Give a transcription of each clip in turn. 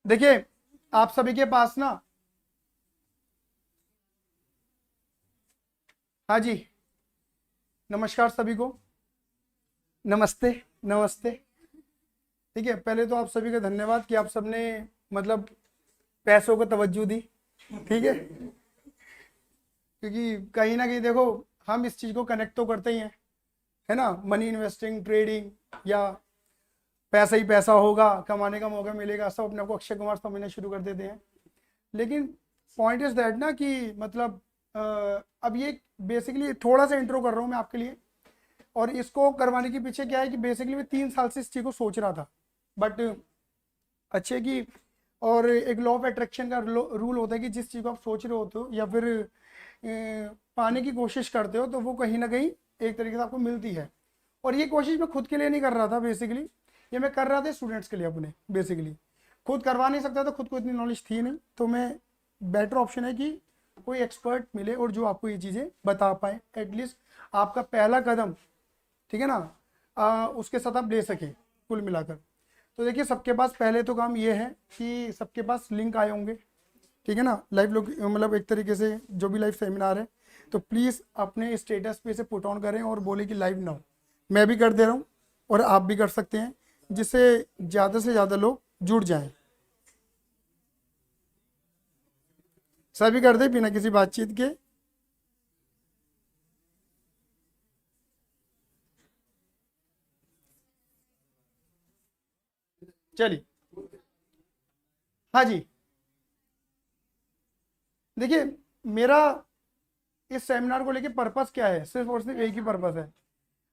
देखिए आप सभी के पास ना, हाँ जी, नमस्कार सभी को, नमस्ते, नमस्ते। ठीक है, पहले तो आप सभी का धन्यवाद कि आप सबने मतलब पैसों को तवज्जो दी। ठीक है, क्योंकि कहीं ना कहीं देखो हम इस चीज़ को कनेक्ट तो करते ही हैं, है ना, मनी इन्वेस्टिंग, ट्रेडिंग, या पैसा ही पैसा होगा, कमाने का मौका मिलेगा, सब अपने आप को अक्षय कुमार समझना शुरू कर देते हैं। लेकिन पॉइंट इज दैट ना कि मतलब अब ये बेसिकली थोड़ा सा इंट्रो कर रहा हूँ मैं आपके लिए, और इसको करवाने के पीछे क्या है कि बेसिकली मैं 3 साल से इस चीज़ को सोच रहा था, बट अच्छे की, और एक लॉ ऑफ अट्रैक्शन का रूल होता है कि जिस चीज़ को आप सोच रहे होते हो या फिर पाने की कोशिश करते हो तो वो कहीं ना कहीं एक तरीके से आपको मिलती है। और ये कोशिश मैं खुद के लिए नहीं कर रहा था बेसिकली, ये मैं कर रहा था स्टूडेंट्स के लिए अपने। बेसिकली खुद करवा नहीं सकता था, खुद को इतनी नॉलेज थी नहीं, तो मैं बेटर ऑप्शन है कि कोई एक्सपर्ट मिले और जो आपको ये चीज़ें बता पाए, एटलीस्ट आपका पहला कदम, ठीक है ना, उसके साथ आप ले सकें कुल मिलाकर। तो देखिए सबके पास पहले तो काम ये है कि सबके पास लिंक आए होंगे, ठीक है ना, लाइव लोग मतलब एक तरीके से जो भी लाइव सेमिनार है, तो प्लीज़ अपने स्टेटस पे से पुट ऑन करें और बोले कि लाइव नाउ। मैं भी कर दे रहा हूँ और आप भी कर सकते हैं, जिससे ज़्यादा से ज़्यादा लोग जुड़ जाएं। सभी कर दे बिना किसी बातचीत के। चलिए, हाँ जी, देखिए मेरा इस सेमिनार को लेके पर्पस क्या है, सिर्फ और सिर्फ एक ही पर्पस है।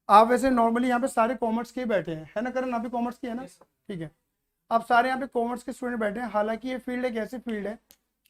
आप वैसे नॉर्मली यहाँ पे सारे कॉमर्स के ही बैठे हैं, है ना करण, आप भी कॉमर्स की है ना, ठीक है। आप सारे यहाँ पे कॉमर्स के स्टूडेंट बैठे हैं, हालांकि ये फील्ड एक ऐसी फील्ड है,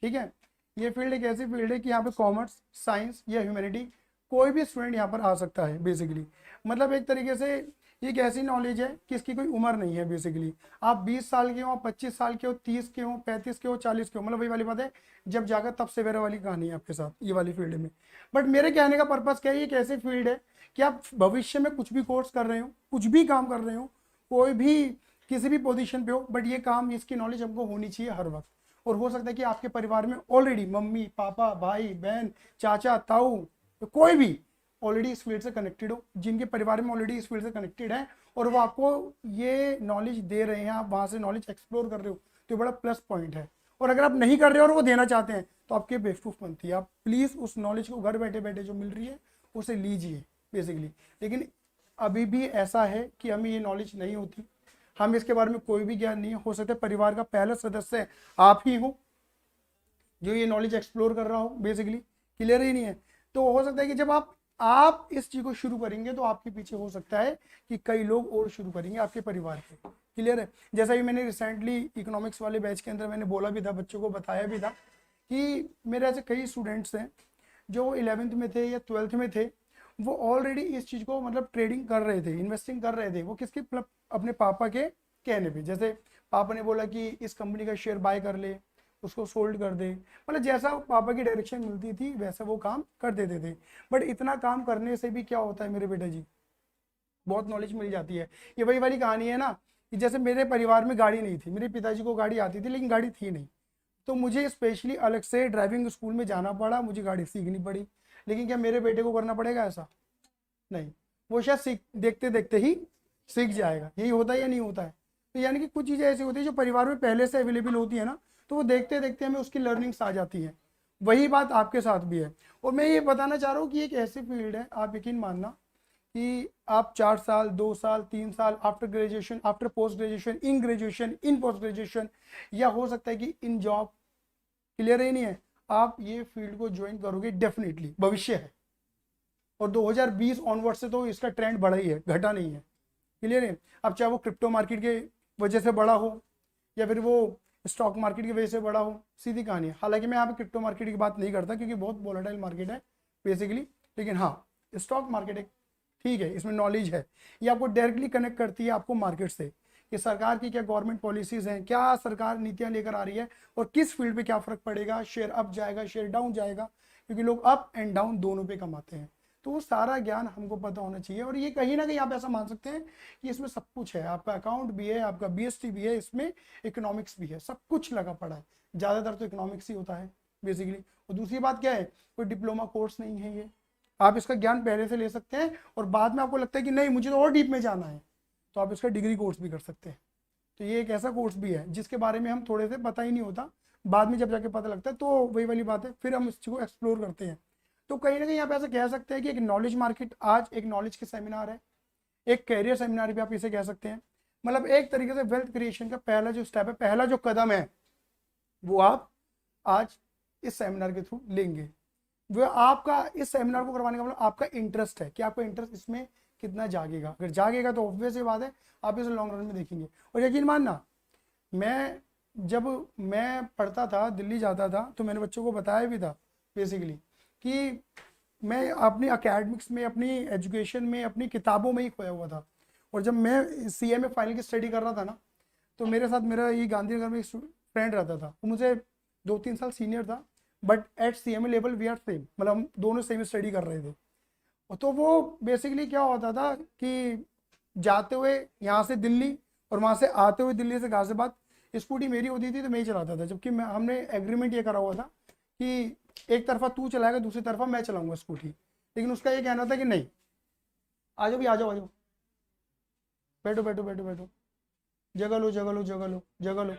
ठीक है, ये फील्ड एक ऐसी फील्ड है कि यहाँ पे कॉमर्स, साइंस या ह्यूमैनिटी कोई भी स्टूडेंट यहाँ पर आ सकता है बेसिकली। मतलब एक तरीके से ये एक ऐसी नॉलेज है कि इसकी कोई उम्र नहीं है बेसिकली। आप 20 साल के हो, आप 25 साल के हो, 30 के हो, 35 के हो, 40 के हो, मतलब वही वाली बात है, जब जाकर तब सवेरे वाली कहानी है आपके साथ ये वाली फील्ड में। बट मेरे कहने का पर्पस क्या है, ये एक ऐसी फील्ड है कि आप भविष्य में कुछ भी कोर्स कर रहे हो, कुछ भी काम कर रहे हो, कोई भी किसी भी पोजीशन पे हो, बट ये काम, इसकी नॉलेज हमको होनी चाहिए हर वक्त। और हो सकता है कि आपके परिवार में ऑलरेडी मम्मी पापा भाई बहन चाचा ताऊ, तो कोई भी ऑलरेडी इस फील्ड से कनेक्टेड हो, जिनके परिवार में ऑलरेडी इस फील्ड से कनेक्टेड है, और वो आपको ये नॉलेज दे रहे हैं, आप वहाँ से नॉलेज एक्सप्लोर कर रहे हो, तो ये बड़ा प्लस पॉइंट है। और अगर आप नहीं कर रहे हो और वो देना चाहते हैं तो आपके बेवकूफ़ बनती है। आप प्लीज़ उस नॉलेज को घर बैठे बैठे जो मिल रही है उसे लीजिए बेसिकली। लेकिन अभी भी ऐसा है कि हमें ये नॉलेज नहीं होती, हम इसके बारे में कोई भी ज्ञान नहीं हो सकता, परिवार का पहला सदस्य आप ही हो जो ये नॉलेज एक्सप्लोर कर रहा हो बेसिकली, क्लियर ही नहीं है। तो हो सकता है कि जब आप इस चीज़ को शुरू करेंगे तो आपके पीछे हो सकता है कि कई लोग और शुरू करेंगे आपके परिवार के, क्लियर है। जैसा कि मैंने रिसेंटली इकोनॉमिक्स वाले बैच के अंदर मैंने बोला भी था, बच्चों को बताया भी था कि मेरे ऐसे कई स्टूडेंट्स हैं जो 11th में थे या 12th में थे, वो ऑलरेडी इस चीज़ को मतलब ट्रेडिंग कर रहे थे, इन्वेस्टिंग कर रहे थे, वो किसके मतलब अपने पापा के कहने पे। जैसे पापा ने बोला कि इस कंपनी का शेयर बाय कर ले, उसको सोल्ड कर दे, मतलब जैसा पापा की डायरेक्शन मिलती थी वैसा वो काम कर देते थे। बट इतना काम करने से भी क्या होता है मेरे बेटा जी, बहुत नॉलेज मिल जाती है। ये वही वाली कहानी है ना कि जैसे मेरे परिवार में गाड़ी नहीं थी, मेरे पिताजी को गाड़ी आती थी लेकिन गाड़ी थी नहीं, तो मुझे स्पेशली अलग से ड्राइविंग स्कूल में जाना पड़ा, मुझे गाड़ी सीखनी पड़ी। लेकिन क्या मेरे बेटे को करना पड़ेगा ऐसा? नहीं, वो शायद सीख देखते देखते ही सीख जाएगा। यही होता है या नहीं होता है? तो यानी कि कुछ चीज़ें ऐसी होती है जो परिवार में पहले से अवेलेबल होती है ना, तो वो देखते देखते हमें उसकी लर्निंग्स आ जाती है। वही बात आपके साथ भी है। और मैं ये बताना चाह रहा हूँ कि एक ऐसी फील्ड है, आप यकीन मानना कि आप 4 साल, 2 साल, 3 साल after graduation, after post graduation, in graduation, in post graduation, या हो सकता है कि इन जॉब, क्लियर ही नहीं है, आप ये फील्ड को ज्वाइन करोगे डेफिनेटली, भविष्य है। और 2020 ऑनवर्ड से तो इसका ट्रेंड बढ़ा ही है, घटा नहीं है, क्लियर है। अब चाहे वो क्रिप्टो मार्केट के वजह से बढ़ा हो या फिर वो स्टॉक मार्केट की वजह से बढ़ा हो, सीधी कहानी है। हालांकि मैं यहाँ पे क्रिप्टो मार्केट की बात नहीं करता क्योंकि बहुत वोलेटाइल मार्केट है बेसिकली, लेकिन हाँ स्टॉक मार्केट एक ठीक है, इसमें नॉलेज है, ये आपको डायरेक्टली कनेक्ट करती है आपको मार्केट से कि सरकार की क्या गवर्नमेंट पॉलिसीज हैं, क्या सरकार नीतियां लेकर आ रही है और किस फील्ड पे क्या फर्क पड़ेगा, शेयर अप जाएगा शेयर डाउन जाएगा, क्योंकि लोग अप एंड डाउन दोनों पे कमाते हैं। तो वो सारा ज्ञान हमको पता होना चाहिए। और ये कहीं ना कहीं आप ऐसा मान सकते हैं कि इसमें सब कुछ है, आपका अकाउंट भी है, आपका बीएसटी भी है, इसमें इकोनॉमिक्स भी है, सब कुछ लगा पड़ा है। ज़्यादातर तो इकोनॉमिक्स ही होता है बेसिकली। और दूसरी बात क्या है, कोई डिप्लोमा कोर्स नहीं है ये, आप इसका ज्ञान पहले से ले सकते हैं और बाद में आपको लगता है कि नहीं मुझे तो और डीप में जाना है, तो आप इसका डिग्री कोर्स भी कर सकते हैं। तो ये एक ऐसा कोर्स भी है जिसके बारे में हम थोड़े से पता ही नहीं होता, बाद में जब जाके पता लगता है तो वही वाली बात है, फिर हम इस चीज़ को एक्सप्लोर करते हैं। तो कहीं ना कहीं आप ऐसा कह सकते हैं कि एक नॉलेज मार्केट आज एक नॉलेज के सेमिनार है, एक कैरियर सेमिनार भी आप इसे कह सकते हैं। मतलब एक तरीके से वेल्थ क्रिएशन का पहला जो स्टेप है, पहला जो कदम है, वो आप आज इस सेमिनार के थ्रू लेंगे। वो आपका इस सेमिनार को करवाने का मतलब आपका इंटरेस्ट है कि आपका इंटरेस्ट इसमें कितना जागेगा। अगर जागेगा तो ऑब्वियस ये बात है आप इसे लॉन्ग रन में देखेंगे। और यकीन मानना, जब मैं पढ़ता था, दिल्ली जाता था, तो मैंने बच्चों को बताया भी था बेसिकली कि मैं अपनी अकेडमिक्स में, अपनी एजुकेशन में, अपनी किताबों में ही खोया हुआ था। और जब मैं सीएमए फाइनल की स्टडी कर रहा था ना, तो मेरे साथ मेरा ये गांधीनगर में एक फ्रेंड रहता था, वो मुझे 2-3 साल सीनियर था, but at CMA level we are same, मतलब हम दोनों सेम स्टडी कर रहे थे। तो वो बेसिकली क्या होता था कि जाते हुए यहाँ से दिल्ली और वहाँ से आते हुए दिल्ली से गाजियाबाद, स्कूटी मेरी होती थी तो मैं ही चलाता था, जबकि हमने एग्रीमेंट ये करा हुआ था कि एक तरफा तू चलाएगा, दूसरी तरफा मैं चलाऊंगा स्कूटी। लेकिन उसका ये कहना था कि नहीं, आ जाओ भी, आ जाओ, आ जाओ, बैठो बैठो बैठो बैठो, जगह लो जगह लो जगह लो जगह लो,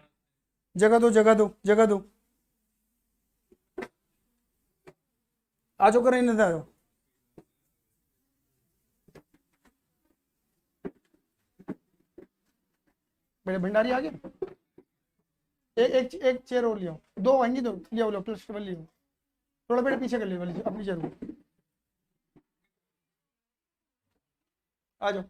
जगह दो जगह दो जगह दो, आ जाओ, करें नहीं, आ जाओ। मेरे भंडारी आ गया। एक चेयर और लिया, दो आएंगी, दो लिया, लो प्लस टेबल लिया, थोड़ा बेटा पीछे कर लिया अपनी चेयर को, आ जाओ।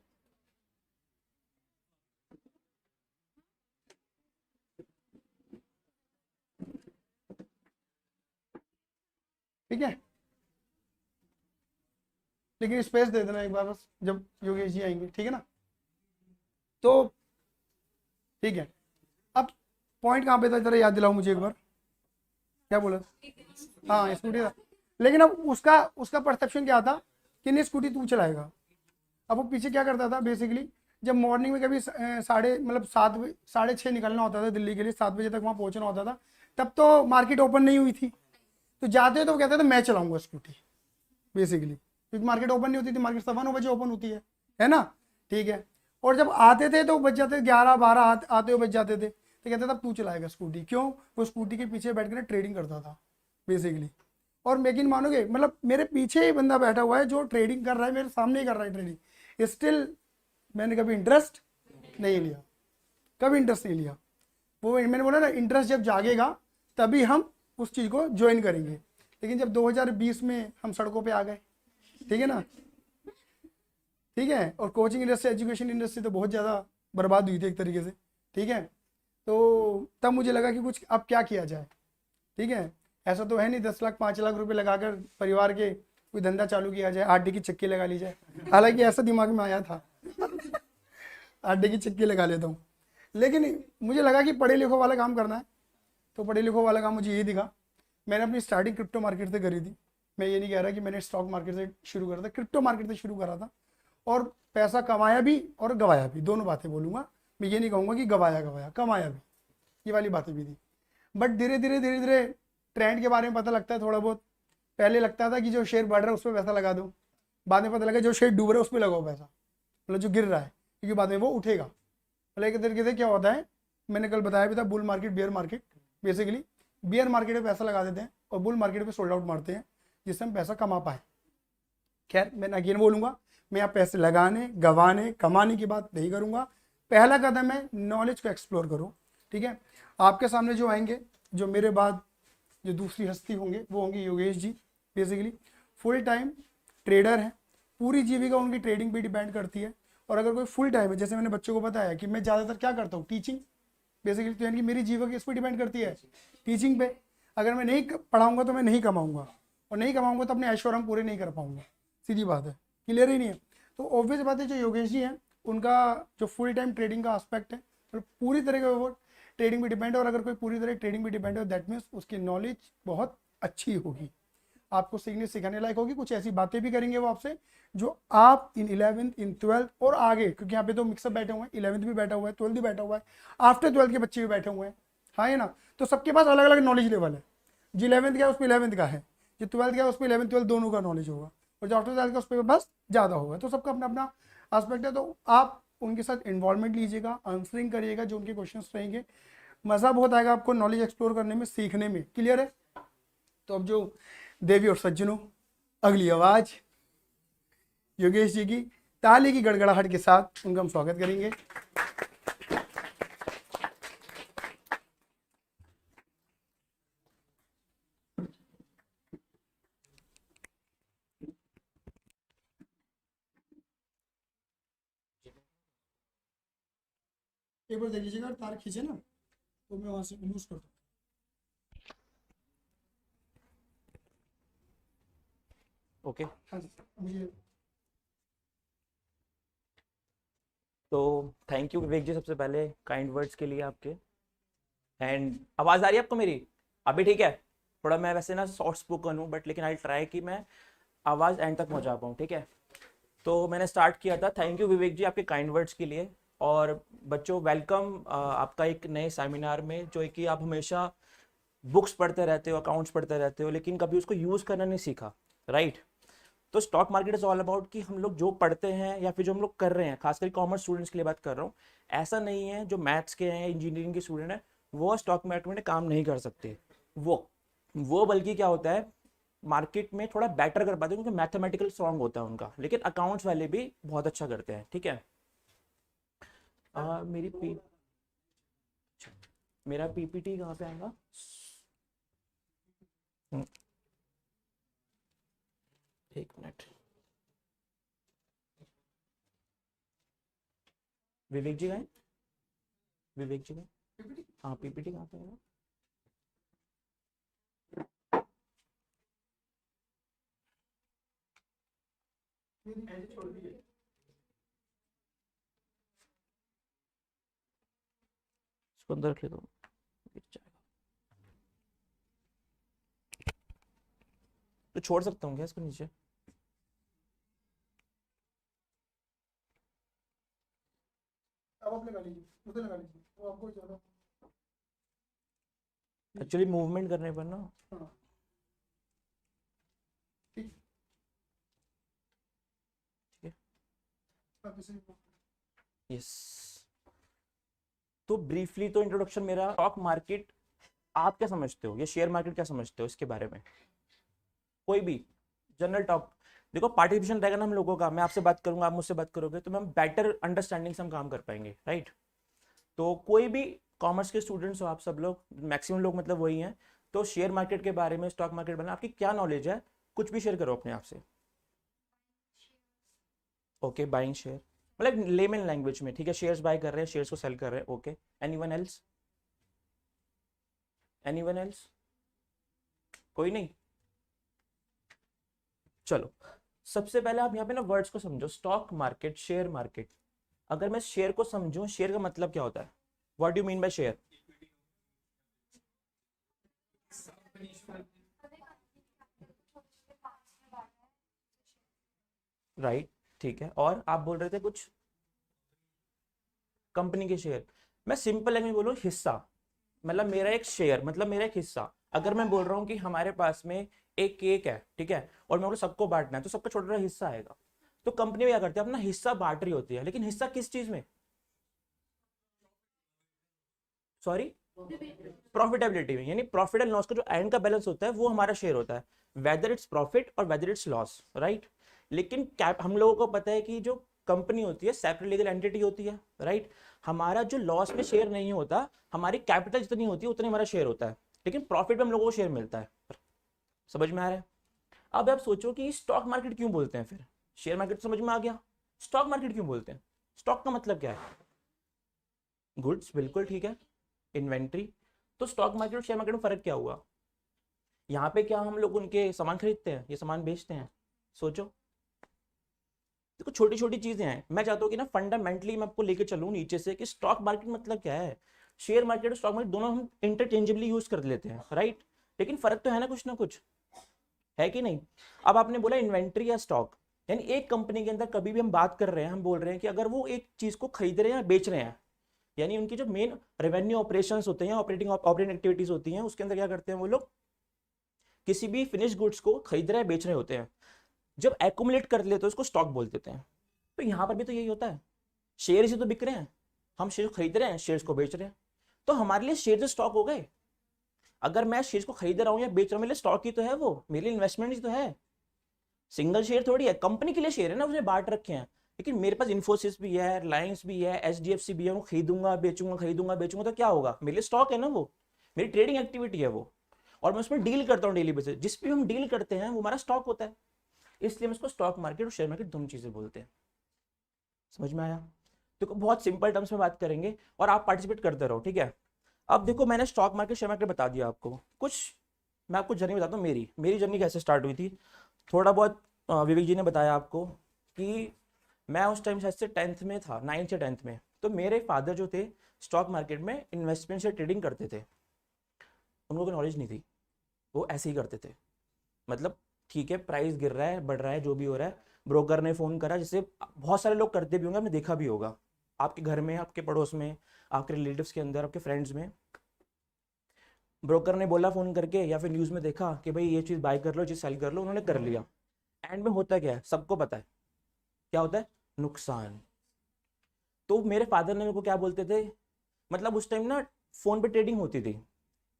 ठीक है, लेकिन स्पेस दे देना एक बार बस जब योगेश जी आएंगे, ठीक है ना। तो ठीक है, अब पॉइंट कहाँ पे था, जरा याद दिलाओ मुझे एक बार, क्या बोला। हाँ स्कूटी था, लेकिन अब उसका उसका परसेप्शन क्या था कि नहीं स्कूटी तू चलाएगा। अब वो पीछे क्या करता था बेसिकली, जब मॉर्निंग में कभी 7:30 निकलना होता था दिल्ली के लिए, 7 बजे तक वहाँ पहुँचना होता था, तब तो मार्केट ओपन नहीं हुई थी, तो जाते तो वो कहते थे मैं चलाऊंगा स्कूटी बेसिकली, क्योंकि मार्केट ओपन नहीं होती थी, मार्केट 9:15 ओपन होती है ना। ठीक है, और जब आते थे तो बज जाते 11-12 आते हुए बज जाते थे, तो कहते था तू चलाएगा स्कूटी। क्यों, वो स्कूटी के पीछे बैठ कर ट्रेडिंग करता था बेसिकली। और यकीन मानोगे, मतलब मेरे पीछे ही बंदा बैठा हुआ है जो ट्रेडिंग कर रहा है, मेरे सामने ही कर रहा है ट्रेडिंग, स्टिल मैंने कभी इंटरेस्ट नहीं लिया, कभी इंटरेस्ट नहीं लिया। वो मैंने बोला ना, इंटरेस्ट जब जागेगा तभी हम उस चीज़ को ज्वाइन करेंगे। लेकिन जब 2020 में हम सड़कों पे आ गए, ठीक है ना, ठीक है, और कोचिंग इंडस्ट्री, एजुकेशन इंडस्ट्री तो बहुत ज़्यादा बर्बाद हुई थी एक तरीके से, ठीक है, तो तब मुझे लगा कि कुछ अब क्या किया जाए। ठीक है, ऐसा तो है नहीं 10 लाख 5 लाख रुपए लगाकर परिवार के कोई धंधा चालू किया जाए, आटे की चक्की लगा ली जाए, हालांकि ऐसा दिमाग में आया था आटे की चक्की लगा लेता हूँ, लेकिन मुझे लगा कि पढ़े लिखों वाला काम करना है, तो पढ़े लिखों वाला काम मुझे ये दिखा। मैंने अपनी स्टार्टिंग क्रिप्टो मार्केट से करी थी, मैं ये नहीं कह रहा कि मैंने स्टॉक मार्केट से शुरू करा था, क्रिप्टो मार्केट से शुरू करा था, और पैसा कमाया भी और गवाया भी, दोनों बातें बोलूँगा। मैं ये नहीं कहूँगा कि गवाया, कमाया भी, ये वाली बातें भी थी। बट धीरे धीरे ट्रेंड के बारे में पता लगता है थोड़ा बहुत। पहले लगता था कि जो शेयर बढ़ रहा है उस पर पैसा लगा दो, बाद में पता लगा जो शेयर डूब रहा है उस पर लगाओ पैसा, मतलब जो गिर रहा है, क्योंकि बाद में वो उठेगा। मतलब एक तरीके से क्या होता है, मैंने कल बताया भी था, bull market bear market, basically bear market में पैसा लगा देते हैं और बुल मार्केट में सोल्ड आउट मारते हैं, जिससे हम पैसा कमा पाए। खैर मैं अगेन बोलूँगा, मैं यहाँ पैसे लगाने, गंवाने, कमाने की बात नहीं करूँगा। पहला कदम है नॉलेज को एक्सप्लोर करो। ठीक है, आपके सामने जो आएंगे, जो मेरे बाद जो दूसरी हस्ती होंगे, वो होंगे Yogesh ji. Basically full time trader हैं, पूरी जीविका उनकी ट्रेडिंग पे डिपेंड करती है। और अगर कोई फुल टाइम है, जैसे मैंने बच्चों को बताया कि मैं ज़्यादातर क्या करता हूँ, टीचिंग बेसिकली, तो यानी कि मेरी जीविका इस पर डिपेंड करती है, टीचिंग पे। अगर मैं नहीं पढ़ाऊँगा तो मैं नहीं कमाऊँगा, और नहीं कमाऊँगा तो अपने ऐशो आराम पूरे नहीं कर पाऊँगा, सीधी बात है, क्लियर ही नहीं है। तो ऑब्वियस बात है, जो योगेश जी हैं उनका जो फुल टाइम ट्रेडिंग का एस्पेक्ट है, तो पूरी तरह का वो ट्रेडिंग पे डिपेंड है। और अगर कोई पूरी तरह ट्रेडिंग पे डिपेंड है, दैट मीन्स उसकी नॉलेज बहुत अच्छी होगी। आपको सीखने सिखाने लायक होगी, कुछ ऐसी बातें भी करेंगे वो आपसे जो आप इन 11th इन 12th और आगे, क्योंकि यहाँ पे तो मिक्सअप बैठे हुए हैं, 11th भी बैठा हुआ है, 12th भी बैठा हुआ है, आफ्टर 12th के बच्चे भी बैठे हुए हैं, हाँ है ना। तो सबके पास अलग अलग नॉलेज लेवल है। जो 11th का है उस पर 11th का है, जो 12th का है उस पर 11th 12th दोनों का नॉलेज होगा, और जो आफ्टर 12th का उस पर बस ज़्यादा होगा। तो सबका अपना अपना आस्पेक्ट है। तो आप उनके साथ इन्वॉल्वमेंट लीजिएगा, आंसरिंग करिएगा जो उनके क्वेश्चन रहेंगे, मज़ा बहुत आएगा आपको नॉलेज एक्सप्लोर करने में, सीखने में। क्लियर है। तो अब जो देवी और सज्जनों, अगली आवाज योगेश जी की ताली की गड़गड़ाहट के साथ उनका हम स्वागत करेंगे। एक बार देख लीजिएगा, तार खींचे ना तो मैं वहां से लूज कर दूँ। ओके हाँ जी मुझे। तो थैंक यू विवेक जी सबसे पहले काइंड वर्ड्स के लिए आपके। एंड आवाज़ आ रही है आपको मेरी? अभी ठीक है? थोड़ा मैं वैसे ना सॉफ्ट स्पोकन हूँ बट लेकिन आई ट्राई कि मैं आवाज़ एंड तक पहुँचा पाऊँ, ठीक है। तो मैंने स्टार्ट किया था। थैंक यू विवेक जी आपके काइंड वर्ड्स के लिए। और बच्चों वेलकम आपका एक नए सेमिनार में, जो है कि आप हमेशा बुक्स पढ़ते रहते हो, अकाउंट्स पढ़ते रहते हो, लेकिन कभी उसको यूज़ करना नहीं सीखा, राइट। तो stock market is all about कि हम लोग जो पढ़ते हैं या फिर जो हम लोग कर रहे हैं, खासकर कॉमर्स स्टूडेंट्स के लिए बात कर रहा हूँ, ऐसा नहीं है जो मैथ्स के हैं, इंजीनियरिंग के स्टूडेंट हैं वो स्टॉक मार्केट में काम नहीं कर सकते। वो बल्कि क्या होता है, मार्केट में थोड़ा बेटर कर पाते हैं क्योंकि मैथमेटिकल स्ट्रॉन्ग होता है उनका, लेकिन अकाउंट्स वाले भी बहुत अच्छा करते हैं, ठीक है। मेरी मेरा पीपीटी कहाँ पे आएगा? एक मिनट, विवेक जी गए? विवेक जी गए? हाँ पीपीटी कहाँ पे आएगा? इसको अंदर रख ले दो, गिर जाएगा। तो छोड़ सकता हूँ क्या इसको नीचे? अब आप लगा लीजिए, उधर लगा लीजिए, वो आपको ज़्यादा। एक्चुअली मूवमेंट करने पर ना। हाँ ठीक। ठीक आप इसे है, यस। तो ब्रीफली तो इंट्रोडक्शन मेरा, स्टॉक मार्केट आप क्या समझते हो, ये शेयर मार्केट क्या समझते हो इसके बारे में? कोई भी जनरल टॉप, देखो पार्टिसिपेशन रहेगा ना हम लोगों का, मैं आपसे बात करूंगा, आप मुझसे बात करोगे, तो हम बेटर अंडरस्टैंडिंग से हम काम कर पाएंगे, राइट। तो कोई भी कॉमर्स के स्टूडेंट्स हो आप सब लोग, मैक्सिमम लोग मतलब वही हैं, तो शेयर मार्केट के बारे में, स्टॉक मार्केट बना आपकी क्या नॉलेज है, कुछ भी शेयर करो अपने आप से। ओके बाइंग शेयर, मतलब लेमन लैंग्वेज में, ठीक है, शेयर्स बाय कर रहे हैं, शेयर्स को सेल कर रहे हैं, okay. Anyone else? Anyone else? कोई नहीं? चलो सबसे पहले आप यहाँ पे ना वर्ड्स को समझो, स्टॉक मार्केट, शेयर मार्केट। अगर मैं शेयर को समझूं, शेयर का मतलब क्या होता है, what do you mean by share? Right, ठीक है। और आप बोल रहे थे कुछ, कंपनी के शेयर। मैं सिंपल लैंग्वेज बोलूं, हिस्सा, मतलब मेरा एक शेयर मतलब मेरा एक हिस्सा। अगर मैं बोल रहा हूँ कि हमारे पास में एक केक है, ठीक है, और मैं बोलो सबको बांटना है, तो सबका छोटा छोटा हिस्सा आएगा। तो कंपनी क्या करती है, अपना हिस्सा बांट रही होती है, लेकिन हिस्सा किस चीज में? सॉरी, प्रॉफिटेबिलिटी में, यानी प्रॉफिट एंड लॉस का जो एंड का बैलेंस होता है वो हमारा शेयर होता है, वेदर इट्स प्रॉफिट और वेदर इट्स लॉस, राइट। लेकिन कैप हम लोगों को पता है कि जो कंपनी होती है सेपरेट लीगल एंटिटी होती है, राइट। हमारा जो लॉस में शेयर नहीं होता, हमारी कैपिटल जितनी होती है उतनी हमारा शेयर होता है, लेकिन प्रॉफिट में हम लोगों को शेयर मिलता है। समझ में आ रहा है? अब आप सोचो कि स्टॉक मार्केट क्यों बोलते हैं, फिर शेयर मार्केट समझ में आ गया, स्टॉक मार्केट क्यों बोलते हैं? स्टॉक का मतलब क्या है? गुड्स, बिल्कुल ठीक है, इन्वेंट्री। तो स्टॉक मार्केट और शेयर मार्केट में फर्क क्या हुआ? यहाँ पे क्या हम लोग उनके सामान खरीदते हैं, ये सामान बेचते हैं? सोचो, देखो छोटी छोटी चीजें हैं। मैं चाहता हूँ कि ना फंडामेंटली मैं आपको लेके चलूँ नीचे से कि स्टॉक मार्केट मतलब क्या है। शेयर मार्केट और स्टॉक मार्केट दोनों हम इंटरचेंजेबली यूज कर लेते हैं, राइट, लेकिन फर्क तो है ना कुछ ना कुछ। है कि नहीं। अब आपने बोला इन्वेंट्री या स्टॉक, यानी एक कंपनी के अंदर कभी भी हम बात कर रहे हैं, हम बोल रहे हैं कि अगर वो एक चीज को खरीद रहे हैं या बेच रहे हैं, यानी उनकी जो मेन रेवेन्यू ऑपरेशंस होते हैं, ऑपरेटिंग एक्टिविटीज होती हैं, उसके अंदर क्या करते हैं वो लोग, किसी भी फिनिश गुड्स को खरीद रहे हैं बेच रहे होते हैं, जब एक्यूमुलेट कर लेते हैं उसको स्टॉक बोल देते हैं। तो यहाँ पर भी तो यही होता है, शेयर ही तो बिक रहे हैं, हम शेयर खरीद रहे हैं, शेयर्स को बेच रहे हैं, तो हमारे लिए शेयर स्टॉक हो गए। अगर मैं शेयर्स को खरीद रहा हूँ या बेच रहा हूँ, मेरे लिए स्टॉक ही तो है, वो मेरे लिए इन्वेस्टमेंट ही तो है, सिंगल शेयर थोड़ी है, कंपनी के लिए शेयर है ना, उसने बांट रखे हैं। लेकिन मेरे पास इन्फोसिस भी है, रिलायंस भी है, एचडीएफसी भी है, वो खरीदूंगा बेचूंगा खरीदूंगा बेचूंगा, तो क्या होगा, मेरे लिए स्टॉक है ना, वो मेरी ट्रेडिंग एक्टिविटी है वो, और मैं उसमें डील करता हूँ डेली बेसिस, जिस भी हम डील करते हैं वो हमारा स्टॉक होता है। इसलिए हम इसको स्टॉक मार्केट और शेयर मार्केट दोनों चीजें बोलते हैं। समझ में आया। देखो बहुत सिंपल टर्म्स में बात करेंगे और आप पार्टिसिपेट करते रहो, ठीक है। अब देखो मैंने स्टॉक मार्केट शेयर मार्केट बता दिया आपको कुछ, मैं आपको जर्नी बताता हूँ, मेरी जर्नी कैसे स्टार्ट हुई थी। थोड़ा बहुत विवेक जी ने बताया आपको कि मैं उस टाइम शायद से 10th में था, 9th या 10th में, तो मेरे फादर जो थे स्टॉक मार्केट में इन्वेस्टमेंट से ट्रेडिंग करते थे, उनको कोई नॉलेज नहीं थी, वो ऐसे ही करते थे, मतलब ठीक है प्राइस गिर रहा है बढ़ रहा है जो भी हो रहा है, ब्रोकर ने फोन करा, जैसे बहुत सारे लोग करते भी होंगे, आपने देखा भी होगा आपके घर में, आपके पड़ोस में, आपके रिलेटिव्स के अंदर, आपके फ्रेंड्स में, ब्रोकर ने बोला फोन करके या फिर न्यूज में देखा कि भाई ये चीज बाय कर लो, चीज सेल कर लो, उन्होंने कर लिया, एंड में होता क्या है सबको पता है, क्या होता है, नुकसान। तो मेरे फादर ने मेरे को क्या बोलते थे, मतलब उस टाइम ना फोन पे ट्रेडिंग होती थी,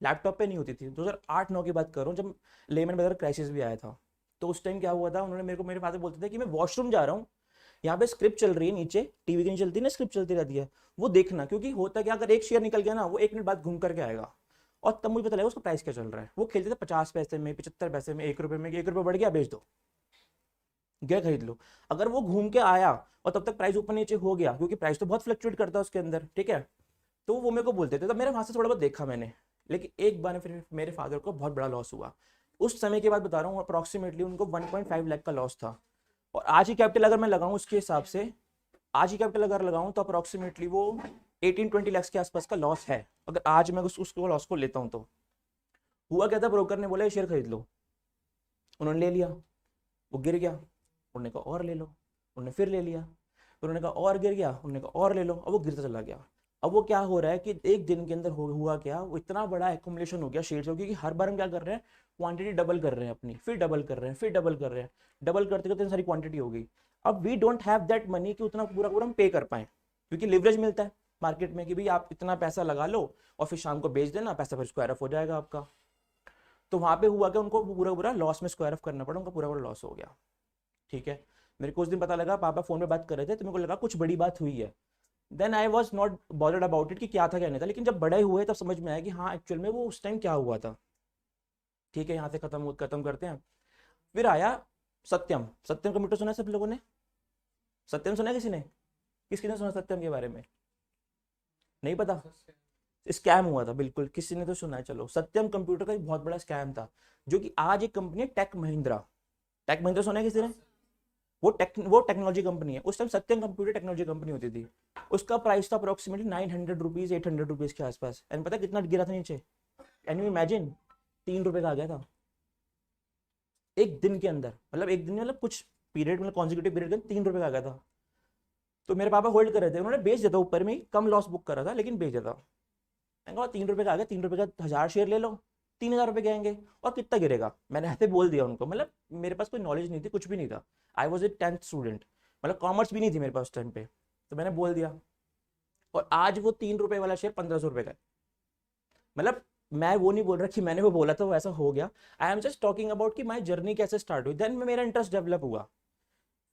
लैपटॉप पे नहीं होती थी, 2008-9 की बात कर रहा हूँ, जब लेमन ब्रदर क्राइसिस भी आया था। तो उस टाइम क्या हुआ था, उन्होंने मेरे को, मेरे फादर बोलते थे कि मैं वॉशरूम जा रहा हूँ, यहाँ पे स्क्रिप्ट चल रही है नीचे, टीवी की नहीं चलती ना, स्क्रिप्ट चलती रहती है, वो देखना, क्योंकि होता क्या, अगर एक शेयर निकल गया ना, वो 1 मिनट बाद घूम करके आएगा, और तब मुझे पता लगेगा उसका प्राइस क्या चल रहा है। वो खेलते थे 50 पैसे में, 75 पैसे में, 1 रुपए में, 1 रुपये बढ़ गया बेच दो, गया खरीद लो। अगर वो घूम के आया और तब तक प्राइस ऊपर नीचे हो गया, क्योंकि प्राइस तो बहुत फ्लक्चुएट करता है उसके अंदर, ठीक है, तो वो मेरे को बोलते थे, तब मेरे वहां से थोड़ा बहुत देखा मैंने। लेकिन एक बार फिर मेरे फादर को बहुत बड़ा लॉस हुआ, उस समय की बात बता रहा हूँ, अप्रॉक्सीमेटली उनको 1.5 लाख का लॉस था, और आज की कैपिटल अगर मैं लगाऊं उसके हिसाब से, आज की कैपिटल अगर लगाऊं तो अप्रॉक्सीमेटली वो 18-20 लाख के आसपास का लॉस है, अगर आज मैं उसको लॉस को लेता हूं तो। हुआ क्या था, ब्रोकर ने बोला ये शेयर खरीद लो, उन्होंने ले लिया, वो गिर गया, उन्होंने कहा और ले लो, उन्होंने फिर ले लिया, फिर उन्होंने कहा और गिर गया, उन्होंने कहा और ले लो, अब वो गिरता चला गया। अब वो क्या हो रहा है कि एक दिन के अंदर हुआ क्या, वो इतना बड़ा एक्युमुलेशन हो गया शेयर्स, क्योंकि हर बार हम क्या कर रहे हैं, क्वांटिटी डबल कर रहे हैं अपनी, फिर डबल कर रहे हैं, फिर डबल कर रहे हैं, डबल करते करते सारी क्वांटिटी हो गई। अब we don't have that money कि उतना पूरा पूरा हम पे कर पाए, क्योंकि लिवरेज मिलता है मार्केट में कि भाई आप इतना पैसा लगा लो और फिर शाम को बेच देना, पैसा फिर स्क्वायर ऑफ हो जाएगा आपका। तो वहां पे हुआ कि उनको पूरा पूरा लॉस में स्क्वायर ऑफ करना पड़ा, उनका पूरा पूरा लॉस हो गया, ठीक है। मेरे को उस दिन पता लगा, पापा फोन पे बात कर रहे थे, तो मेरे को लगा कुछ बड़ी बात हुई है, then I was not bothered about it कि क्या था क्या नहीं था। लेकिन जब बड़े हुए तब समझ में आया कि हाँ एक्चुअल में वो उस टाइम क्या हुआ था, ठीक है। यहाँ से खत्म करते हैं। फिर आया सत्यम, सत्यम कंप्यूटर सुना है सब लोगों ने, सत्यम सुना है किसी ने, किसने सुना सत्यम के बारे में, नहीं पता, स्कैम हुआ था, बिल्कुल किसी ने तो सुना है। चलो सत्यम कंप्यूटर का एक बहुत बड़ा स्कैम था, जो कि आज एक कंपनी है टेक महिंद्रा, टेक महिंद्रा सुना है किसी ने, वो टेक्नोलॉजी कंपनी है। उस टाइम सत्यम कंप्यूटर टेक्नोलॉजी कंपनी होती थी, उसका प्राइस था अप्रोक्सीमेटली 900 रुपीज 800 रुपीज के आसपास, एंड पता कितना गिरा था नीचे, कैन यू इमेजिन, 3 रुपए का आ गया था एक दिन के अंदर, मतलब एक दिन में, मतलब कुछ पीरियड, मतलब कॉन्जिक्यूटिव पीरियड के 3 रुपए का आ गया था। तो मेरे पापा होल्ड कर रहे थे, उन्होंने बेच दिया था, ऊपर में ही कम लॉस बुक करा था लेकिन बेच दिया था। मैंने कहा 3 रुपए का आ गया, 3 रुपए का 1000 शेयर ले लो, 3000 रुपए के आएंगे, और कितना गिरेगा, मैंने ऐसे बोल दिया उनको। मतलब मेरे पास कोई नॉलेज नहीं थी, कुछ भी नहीं था, I was a 10th student, मतलब कॉमर्स भी नहीं थी मेरे पास उस टाइम पे, तो मैंने बोल दिया। और आज वो 3 रुपए वाला शेयर 1500 रुपए का है। मतलब मैं वो नहीं बोल रहा कि मैंने वो बोला था वो ऐसा हो गया, I am just talking about कि माई जर्नी कैसे स्टार्ट हुई, देन मेरा इंटरेस्ट डेवलप हुआ।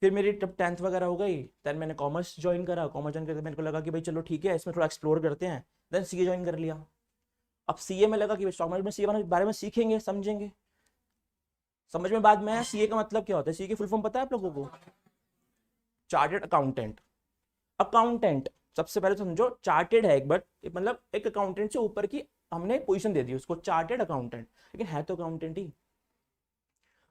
फिर मेरी जब 10th वगैरह हो गई, देन मैंने कॉमर्स ज्वाइन करा, कॉमर्स ज्वाइन करके मेरे को लगा कि भाई चलो ठीक है इसमें थोड़ा एक्सप्लोर करते हैं, देन सीए ज्वाइन कर लिया। अब सीए में लगा कि स्टॉक मार्केट में सीए के बारे में सीखेंगे समझेंगे, समझ में बाद में आया सीए का मतलब क्या होता है, सीए की फुल फॉर्म पता है आप लोगों को, चार्टर्ड अकाउंटेंट। अकाउंटेंट सबसे पहले समझो, चार्टेड है एक, बट मतलब एक अकाउंटेंट से ऊपर की हमने पोजीशन दे दी उसको, चार्टेड अकाउंटेंट, लेकिन है तो अकाउंटेंट ही।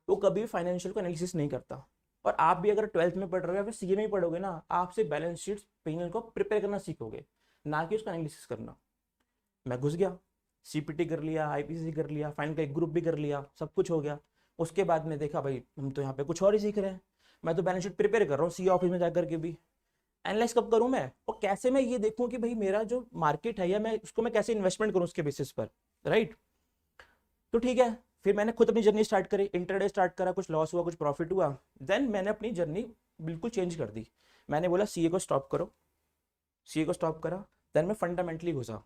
वो कभी भी फाइनेंशियल को एनालिसिस नहीं करता। और आप भी अगर 12th में पढ़ रहे हो या फिर सीए में ही पढ़ोगे ना, आपसे बैलेंस शीट पेनल को प्रिपेयर करना सीखोगे, ना कि उसका एनालिसिस करना। मैं घुस गया, सीपीटी कर लिया, आईपीसी कर लिया, फाइनल का एक ग्रुप भी कर लिया, सब कुछ हो गया, उसके बाद में देखा भाई हम तो यहाँ पे कुछ और ही सीख रहे हैं, मैं तो बैलेंस शीट प्रिपेयर कर रहा हूँ सी ऑफिस में जाकर के भी। एनालाइज कब करूँ मैं, और कैसे मैं ये देखूँ कि भाई मेरा जो मार्केट है या मैं उसको मैं कैसे इन्वेस्टमेंट करूँ उसके बेसिस पर, राइट। तो ठीक है, फिर मैंने खुद अपनी जर्नी स्टार्ट करी, इंटरडे स्टार्ट करा, कुछ लॉस हुआ कुछ प्रॉफिट हुआ, देन मैंने अपनी जर्नी बिल्कुल चेंज कर दी। मैंने बोला सीए को स्टॉप करो, सीए को स्टॉप करा, देन मैं फंडामेंटली घुसा।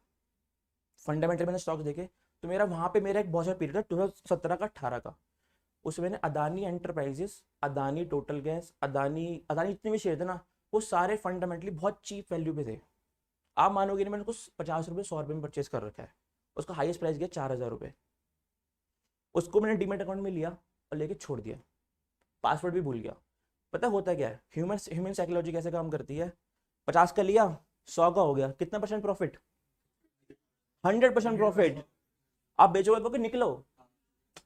फंडामेंटली मैंने स्टॉक्स देखे, तो मेरा वहाँ पे मेरा एक बहुत सारा पीरियड था 2017 का 18 का, उसमें मैंने Adani enterprises, Adani total gas, Adani Adani जितने भी शेयर थे ना, वो सारे फंडामेंटली बहुत चीप वैल्यू पे थे। आप मानोगे नहीं, मैंने उसको 50 रुपये 100 रुपये में परचेज कर रखा है, उसका हाईएस्ट प्राइस गया 4000 रुपये। उसको मैंने डीमेट अकाउंट में लिया और लेके छोड़ दिया, पासवर्ड भी भूल गया। पता होता क्या है, ह्यूमन साइकोलॉजी कैसे काम करती है, 50 का लिया 100 का हो गया, कितना परसेंट प्रॉफिट, 100% प्रॉफिट। आप बेचोगे क्योंकि निकलो,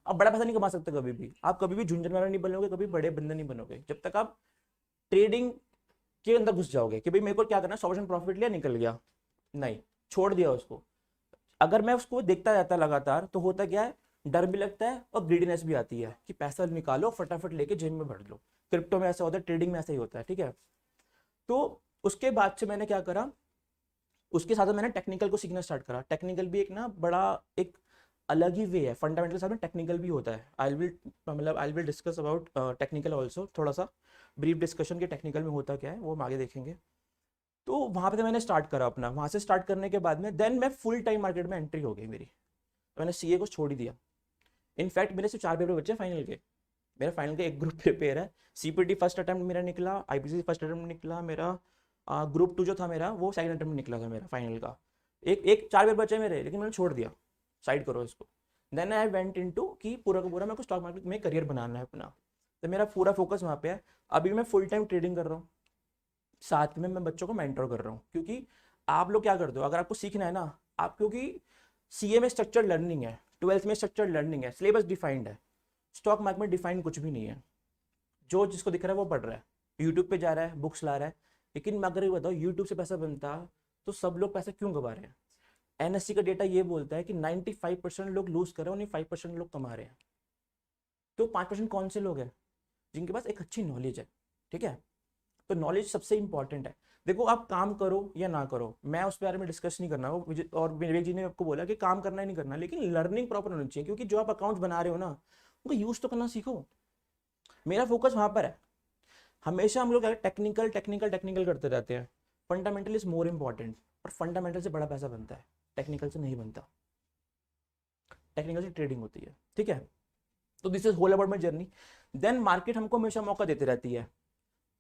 आप बड़ा पैसा नहीं कमा सकते कभी भी, आप कभी भी झुंझुन वाला नहीं बनोगे, कभी बड़े बंदे नहीं बनोगे जब तक आप ट्रेडिंग के अंदर घुस जाओगे कि भाई मेरे को क्या करना है, 100% प्रॉफिट लिया निकल गया, नहीं, छोड़ दिया उसको। अगर मैं उसको देखता रहता लगातार तो होता क्या है, डर भी लगता है और ग्रीडीनेस भी आती है कि पैसा निकालो फटाफट लेके जेब में भर लो। क्रिप्टो में ऐसा होता है, ट्रेडिंग में ऐसा ही होता है, ठीक है। तो उसके बाद से मैंने क्या करा, उसके साथ मैंने टेक्निकल को सीखना स्टार्ट करा। टेक्निकल भी एक ना बड़ा एक अलग ही वे है, फंडामेंटल साथ में टेक्निकल भी होता है। I will discuss about technical also, थोड़ा सा ब्रीफ डिस्कशन के टेक्निकल में होता क्या है वो हम आगे देखेंगे। तो वहाँ पे मैंने स्टार्ट करा अपना, वहाँ से स्टार्ट करने के बाद में देन मैं फुल टाइम मार्केट में एंट्री हो गई मेरी, तो मैंने सीए को छोड़ ही दिया। इनफैक्ट मेरे सिर्फ 4 पेपर बचे फाइनल के, मेरा फाइनल का एक ग्रुप पेपर है, सीपीटी फर्स्ट अटेम्प्ट मेरा निकला, आईपीसी फर्स्ट अटेम्प्ट निकला मेरा, ग्रुप 2 जो था मेरा वो सेकंड अटेम्प्ट निकला था मेरा फाइनल का। एक एक 4 पेपर बचे मेरे, लेकिन मैंने छोड़ दिया, साइड करो इसको। देन आई वेंट इनटू कि पूरा का पूरा मेरे को स्टॉक मार्केट में करियर बनाना है अपना, तो मेरा पूरा फोकस वहाँ पे है। अभी मैं फुल टाइम ट्रेडिंग कर रहा हूँ, साथ में मैं बच्चों को मेंटर कर रहा हूँ, क्योंकि आप लोग क्या करते हो, अगर आपको सीखना है ना, आप क्योंकि सीए में स्ट्रक्चर्ड लर्निंग है, 12th में स्ट्रक्चर्ड लर्निंग है, सिलेबस डिफाइंड है, स्टॉक मार्केट में डिफाइंड कुछ भी नहीं है। जो जिसको दिख रहा है वो पढ़ रहा है, यूट्यूब पे जा रहा है, बुक्स ला रहा है। लेकिन मैं अगर ये बताऊँ यूट्यूब से पैसा बनता तो सब लोग पैसा क्यों कमा रहे हैं। एनएससी का डेटा ये बोलता है कि 95% लोग लूज कर रहे हैं, उन्हीं 5% लोग कमा रहे हैं। तो 5% कौन से लोग हैं, जिनके पास एक अच्छी नॉलेज है, ठीक है। तो नॉलेज सबसे इंपॉर्टेंट है। देखो आप काम करो या ना करो, मैं उस बारे में डिस्कस नहीं करना, वो और विवेक जी ने आपको बोला कि काम करना ही नहीं करना, लेकिन लर्निंग प्रॉपर होनी चाहिए, क्योंकि जो आप अकाउंट्स बना रहे हो ना उनको यूज तो करना सीखो। मेरा फोकस वहां पर है। हमेशा हम लोग टेक्निकल टेक्निकल टेक्निकल करते रहते हैं, फंडामेंटल इज मोर इंपॉर्टेंट। और फंडामेंटल से बड़ा पैसा बनता है, टेक्निकल से नहीं बनता, टेक्निकल से ट्रेडिंग होती है, ठीक है। तो this is whole about my journey. Then market हमको हमेशा मौका देती रहती है।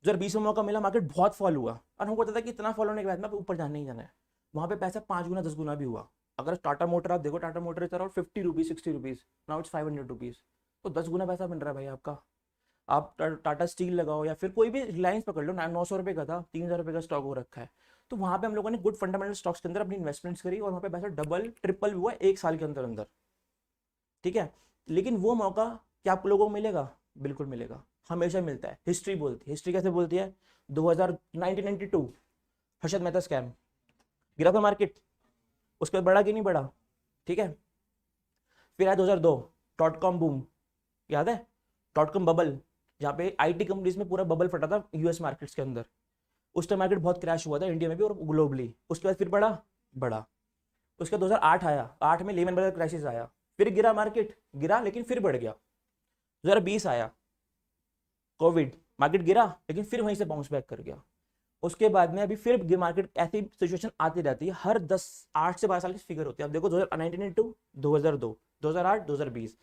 2020 में मौका मिला, मार्केट बहुत फॉल हुआ और हमको पता था कि इतना फॉल होने के बाद में ऊपर जाना ही जाना है। वहाँ पे पैसा 5 गुना 10 गुना भी हुआ। अगर टाटा मोटर आप देखो, Tata motor is around 50 rupees 60 rupees, now it's 500 rupees, तो 10 गुना पैसा बन रहा है भाई आपका। आप टाटा स्टील लगाओ या फिर कोई भी रिलायंस पकड़ लो, 900 रुपये का था, 3000 रुपये का स्टॉक हो रखा है। तो वहाँ पे हम लोगों ने गुड फंडामेंटल स्टॉक्स के अंदर अपनी इन्वेस्टमेंट्स करी और वहाँ पे पैसा डबल ट्रिपल हुआ 1 साल के अंदर अंदर, ठीक है। लेकिन वो मौका क्या आप लोगों को मिलेगा, बिल्कुल मिलेगा, हमेशा मिलता है। हिस्ट्री बोलती है, हिस्ट्री कैसे बोलती है, 1992 हर्षद मेहता स्कैम, गिरा था मार्केट, उसके बाद बढ़ा कि नहीं बढ़ा, ठीक है। फिर आया 2002 डॉट कॉम बूम, याद है, डॉट कॉम बबल, जहाँ पे आईटी कंपनीज में पूरा बबल फटा था यूएस मार्केट्स के अंदर। उस टाइम मार्केट बहुत क्रैश हुआ था इंडिया में भी और ग्लोबली। उसके बाद फिर बढ़ा। उसके बाद 2008 आया, 8 में लेमन ब्रदर क्राइसिस आया, फिर गिरा मार्केट, गिरा लेकिन फिर बढ़ गया। 2020 आया कोविड, मार्केट गिरा लेकिन फिर वहीं से बाउंस बैक कर गया। उसके बाद में अभी फिर मार्केट ऐसी सिचुएशन आती रहती है, हर 8 से 12 साल की फिगर होती है। अब देखो 1992 2002 2008 2020,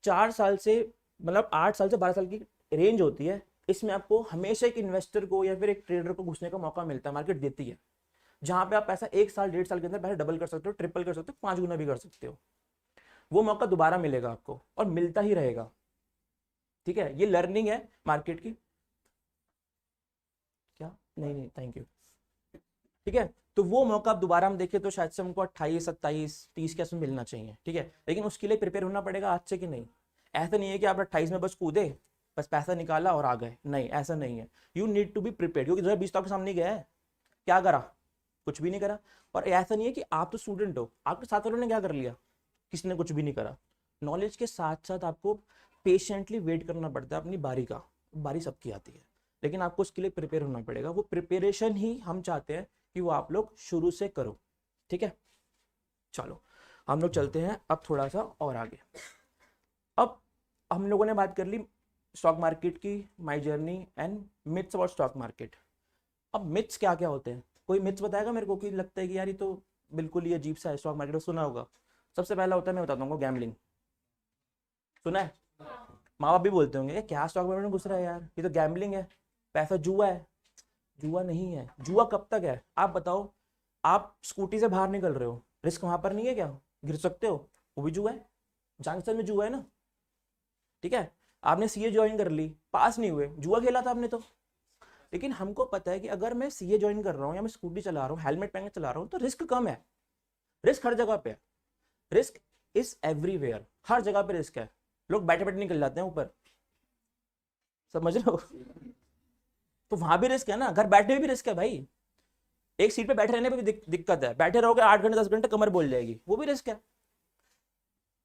4 साल से मतलब 8 साल से 12 साल की रेंज होती है। इसमें आपको हमेशा एक इन्वेस्टर को या फिर एक ट्रेडर को घुसने का मौका मिलता है, मार्केट देती है, जहां पे आप पैसा 1 साल 1.5 साल के अंदर पैसा डबल कर सकते हो, ट्रिपल कर सकते हो, 5 गुना भी कर सकते हो। वो मौका दोबारा मिलेगा आपको और मिलता ही रहेगा, ठीक है। ये लर्निंग है मार्केट की। क्या नहीं थैंक यू, ठीक है। तो वो मौका अब दोबारा हम देखें तो शायद से हमको 28 27 30 के आसपास मिलना चाहिए, ठीक है। लेकिन उसके लिए प्रिपेयर होना पड़ेगा आज से कि नहीं। ऐसा नहीं है कि आप 28 में बस कूदे, बस पैसा निकाला और आ गए, नहीं ऐसा नहीं है। You need to be prepare, क्योंकि 2020 तो आपके सामने गया है, क्या करा, कुछ भी नहीं करा। और ऐसा नहीं है कि आप तो स्टूडेंट हो, आपके साथ वालों ने क्या कर लिया, किसी ने कुछ भी नहीं करा। नॉलेज के साथ साथ आपको पेशेंटली वेट करना पड़ता है अपनी बारी का, बारी सबकी आती है, लेकिन आपको उसके लिए प्रिपेयर होना पड़ेगा। वो प्रिपरेशन ही हम चाहते हैं कि वो आप लोग शुरू से करो, ठीक है। चलो हम लोग चलते हैं अब थोड़ा सा और आगे। अब हम लोगों ने बात कर ली स्टॉक मार्केट की, my journey and myths about stock market. अब मिथ्स क्या क्या होते हैं, कोई मिथ्स बताएगा मेरे को कि लगता है कि यार ये तो बिल्कुल ही अजीब सा है, स्टॉक मार्केट में सुना होगा। सबसे पहला होता है, मैं बताता हूँ, गैम्बलिंग। सुना है? माँ बाप भी बोलते होंगे क्या स्टॉक मार्केट में घुस रहा है यार, ये तो गैम्बलिंग है, पैसा जुआ है। जुआ नहीं है। जुआ कब तक है आप बताओ? आप स्कूटी से बाहर निकल रहे हो, रिस्क वहां पर नहीं है क्या? गिर सकते हो, वो भी जुआ है, जानसर में जुआ है ना, ठीक है। आपने सीए ज्वाइन कर ली, पास नहीं हुए, जुआ खेला था आपने तो। लेकिन हमको पता है कि अगर मैं सीए ज्वाइन कर रहा हूँ या मैं स्कूटी चला रहा हूँ, हेलमेट पहन के चला रहा हूँ, तो रिस्क कम है। रिस्क हर जगह पे है, रिस्क इज एवरीवेयर, हर जगह पे रिस्क है। लोग बैठे बैठे निकल जाते हैं ऊपर, समझ रहे हो? तो वहां भी रिस्क है ना, घर बैठे भी रिस्क है भाई। एक सीट पे बैठे रहने पे भी दिक्कत है, बैठे रहोगे 8 घंटे 10 घंटे कमर बोल जाएगी, वो भी रिस्क है,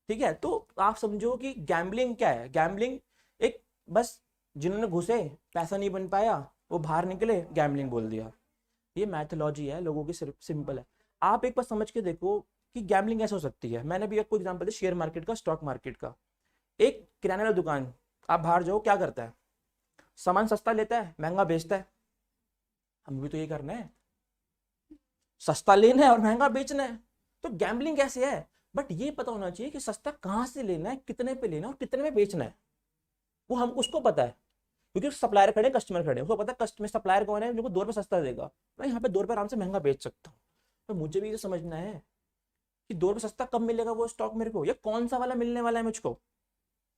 ठीक है। तो आप समझो कि गैम्बलिंग क्या है। गैम्बलिंग एक बस जिन्होंने घुसे, पैसा नहीं बन पाया, वो बाहर निकले, गैम्बलिंग बोल दिया। ये मैथोलॉजी है लोगों की, सिर्फ सिंपल है। आप एक बार समझ के देखो कि गैम्बलिंग कैसे हो सकती है। मैंने भी आपको एग्जांपल दिया शेयर मार्केट का, स्टॉक मार्केट का। एक किराने वाला दुकान, आप बाहर जाओ, क्या करता है? सामान सस्ता लेता है, महंगा बेचता है। हम भी तो ये करना है, सस्ता लेना है और महंगा बेचना है। तो गैम्बलिंग कैसे है? बट ये पता होना चाहिए कि सस्ता कहाँ से लेना है, कितने पे लेना है और कितने में बेचना है, वो हम उसको पता है। क्योंकि सप्लायर खड़े, कस्टमर खड़े, उसको पता है कस्टमर सप्लायर कौन है, जो 2 रुपये सस्ता देगा, मैं यहाँ पे 2 रुपये आराम से महंगा बेच सकता हूँ। तो मुझे भी ये समझना है कि 2 रुपये सस्ता कब मिलेगा वो स्टॉक मेरे को, या कौन सा वाला मिलने वाला है मुझको,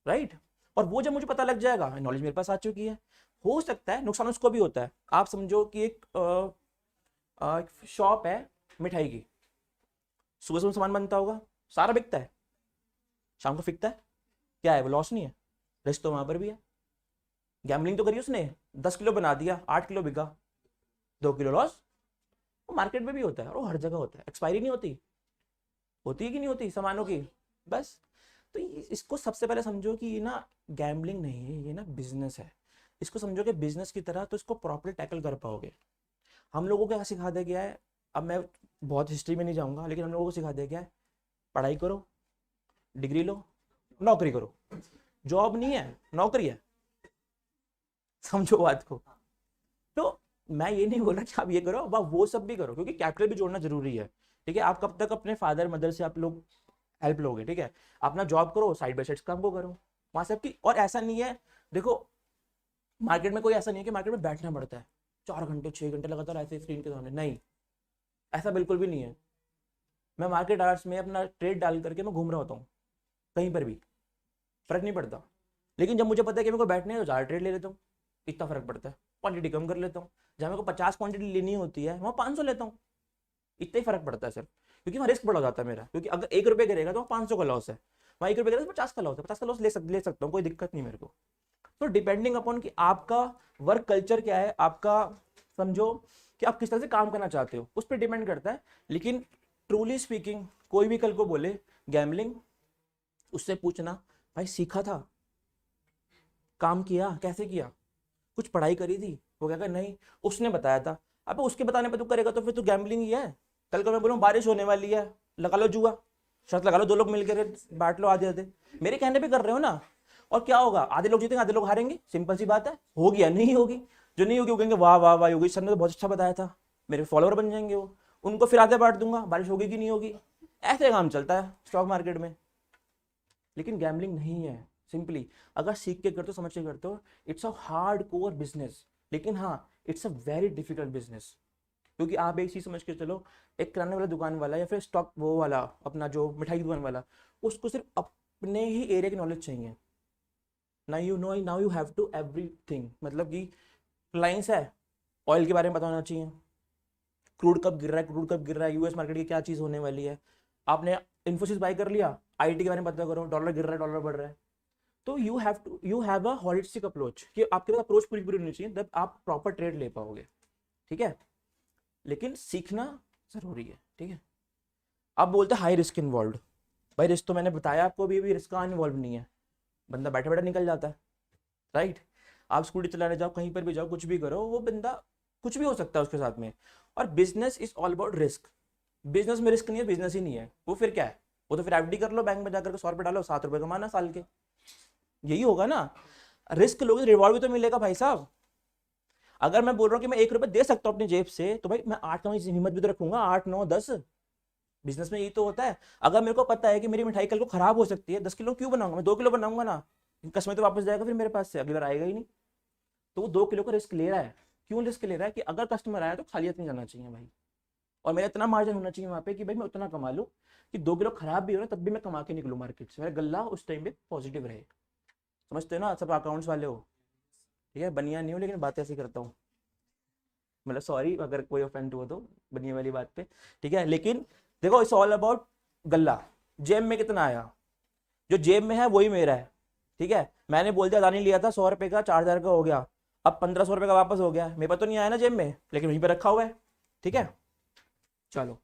राइट। और वो जब मुझे पता लग जाएगा, नॉलेज मेरे पास आ चुकी है। हो सकता है नुकसान उसको भी होता है। आप समझो कि एक शॉप है मिठाई की, सुबह सुबह सामान बनता होगा, सारा बिकता है, शाम को बिकता है, क्या है वो लॉस नहीं है? रिस्क तो वहां पर भी है। गैम्बलिंग तो करी उसने, 10 किलो बना दिया, 8 किलो बिका, 2 किलो लॉस। वो मार्केट में भी होता है और वो हर जगह होता है। एक्सपायरी नहीं होती, होती है कि नहीं होती सामानों की, बस। तो इसको सबसे पहले समझो कि ये ना गैम्बलिंग नहीं है, ये ना बिजनेस है। इसको समझो कि बिजनेस की तरह, तो इसको प्रॉपर्ली टैकल कर पाओगे। हम लोगों को क्या सिखा दिया गया है, अब मैं बहुत हिस्ट्री में नहीं जाऊंगा, लेकिन हम लोगों को सिखा दिया गया है, पढ़ाई करो, डिग्री लो, नौकरी करो। जॉब नहीं है, नौकरी है, समझो बात को। तो मैं ये नहीं बोल रहा कि आप ये करो, अब वो सब भी करो, क्योंकि कैपिटल भी जोड़ना जरूरी है, ठीक है। आप कब तक अपने फादर मदर से आप लोग हेल्प लोगे, ठीक है। अपना जॉब करो, साइड बाय साइड काम को करो, वहां से आपकी। और ऐसा नहीं है, देखो मार्केट में कोई ऐसा नहीं है कि मार्केट में बैठना पड़ता है 4 घंटे 6 घंटे लगातार ऐसे स्क्रीन के सामने, नहीं, ऐसा बिल्कुल भी नहीं है। मैं मार्केट आवर्स में अपना ट्रेड डाल करके मैं घूम रहा होता हूँ, कहीं पर भी फर्क नहीं पड़ता। लेकिन जब मुझे पता है कि मेरे को बैठने है, तो ज़्यादा ट्रेड ले लेता हूँ, इतना फर्क पड़ता है। क्वांटिटी कम कर लेता हूँ, जहाँ मेरे को 50 क्वांटिटी लेनी होती है वहाँ 500 लेता हूँ, इतना ही फर्क पड़ता है सिर्फ। क्योंकि वहाँ रिस्क बढ़ जाता है मेरा, क्योंकि अगर 1 रुपये गिरेगा तो 500 का लॉस है, वहाँ 1 रुपये गिरेगा तो 50 का लॉस है, 50 का लॉस ले सकता हूँ, कोई दिक्कत नहीं मेरे को। तो डिपेंडिंग अपॉन कि आपका वर्क कल्चर क्या है, आपका समझो कि आप किस तरह से काम करना चाहते हो, उस पर डिपेंड करता है। लेकिन ट्रूली स्पीकिंग, कोई भी कल को बोले गैम्बलिंग, उससे पूछना भाई सीखा था, काम किया, कैसे किया, कुछ पढ़ाई करी थी? वो क्या नहीं, उसने बताया था। अब उसके बताने पर तू करेगा तो फिर तो गैम्बलिंग ही है। कल को मैं बोलूँ बारिश होने वाली है, लगा लो जुआ, शर्त लगा लो, 2 लोग मिलकर बांट लो आधे आधे, मेरे कहने पे कर रहे हो ना। और क्या होगा, आधे लोग जीतेंगे, आधे लोग हारेंगे, सिंपल सी बात है। होगी या नहीं होगी? जो नहीं होगी वो कहेंगे वाह वाह वाह, योगी सर ने तो बहुत अच्छा बताया था, मेरे फॉलोअर बन जाएंगे वो, उनको फिर आधे बांट दूंगा, बारिश होगी कि नहीं होगी। ऐसे काम चलता है स्टॉक मार्केट में। लेकिन गैम्बलिंग नहीं है, सिंपली अगर सीख के करते हो, समझ के करते हो, it's a hard core business. लेकिन हाँ, it's a very difficult business. क्योंकि आप एक चीज समझ के चलो, एक किराने वाला दुकान वाला या फिर स्टॉक वो वाला अपना जो मिठाई की दुकान वाला, उसको सिर्फ अपने ही एरिया की नॉलेज चाहिए। Now you have to everything, मतलब कि लाइन्स है, ऑयल के बारे में बताना चाहिए, क्रूड कब गिर रहा है, क्रूड कब गिर रहा है, यूएस मार्केट की क्या चीज़ होने वाली है। आपने इन्फोसिस बाय कर लिया, आईटी के बारे में पता करो, डॉलर गिर रहा है, डॉलर बढ़ रहा है। तो you have a holistic approach, कि आपके पास अप्रोच पूरी पूरी होनी चाहिए, तब आप प्रॉपर ट्रेड ले पाओगे, ठीक है। लेकिन सीखना जरूरी है, ठीक है। आप बोलते हैं हाई रिस्क इन्वॉल्व, भाई रिस्क तो मैंने बताया आपको, अभी रिस्क का इन्वॉल्व नहीं है। बंदा बैठे बैठे निकल जाता है, राइट। आप स्कूटी चलाने जाओ, कहीं पर भी जाओ, कुछ भी करो, वो बंदा कुछ भी हो सकता है उसके साथ में। और business is all about risk. Business में रिस्क नहीं है, बिजनेस ही नहीं है, वो फिर क्या है? वो तो फिर एफडी कर लो बैंक में जाकर के, 100 रुपये डालो, 7 रुपये कमाना साल के, यही होगा ना। रिस्क लोगे रिवॉर्ड भी तो मिलेगा भाई साहब। अगर मैं बोल रहा हूँ कि मैं 1 रुपये दे सकता हूँ अपनी जेब से, तो भाई मैं 8 कमाने की हिम्मत भी तो रखूंगा, 8 9 10। बिजनेस में यही तो होता है। अगर मेरे को पता है कि मेरी मिठाई कल को खराब हो सकती है, 10 किलो क्यों बनाऊंगा, मैं 2 किलो बनाऊंगा ना। कस्टमर तो वापस जाएगा फिर मेरे पास से, अगली बार आएगा ही नहीं। तो वो 2 किलो का रिस्क ले रहा है। क्यों रिस्क ले रहा है? कि अगर कस्टमर आया तो खाली हाथ नहीं जाना चाहिए भाई, और मेरा इतना मार्जिन होना चाहिए वहां पे कि भाई मैं उतना कमा लूँ कि 2 किलो खराब भी हो ना तब भी मैं कमा के निकलूँ मार्केट से, मेरा गल्ला उस टाइम पे पॉजिटिव रहे। समझते हो ना सब अकाउंट्स वाले हो? ठीक है, बनिया नहीं हो लेकिन बातें ऐसी करता हूँ, मतलब सॉरी अगर कोई ऑफेंड हुआ तो बनिया वाली बात पे, ठीक है। लेकिन देखो इट्स ऑल अबाउट गल्ला। जेब में कितना आया, जो जेब में है वही मेरा है, ठीक है। मैंने बोल दिया अदानी लिया था 100 रुपये का, 4,000 का हो गया, अब 1,500 रुपये का वापस हो गया, मेरे पास तो नहीं आया ना जेब में, लेकिन वहीं पे रखा हुआ है, ठीक है। चलो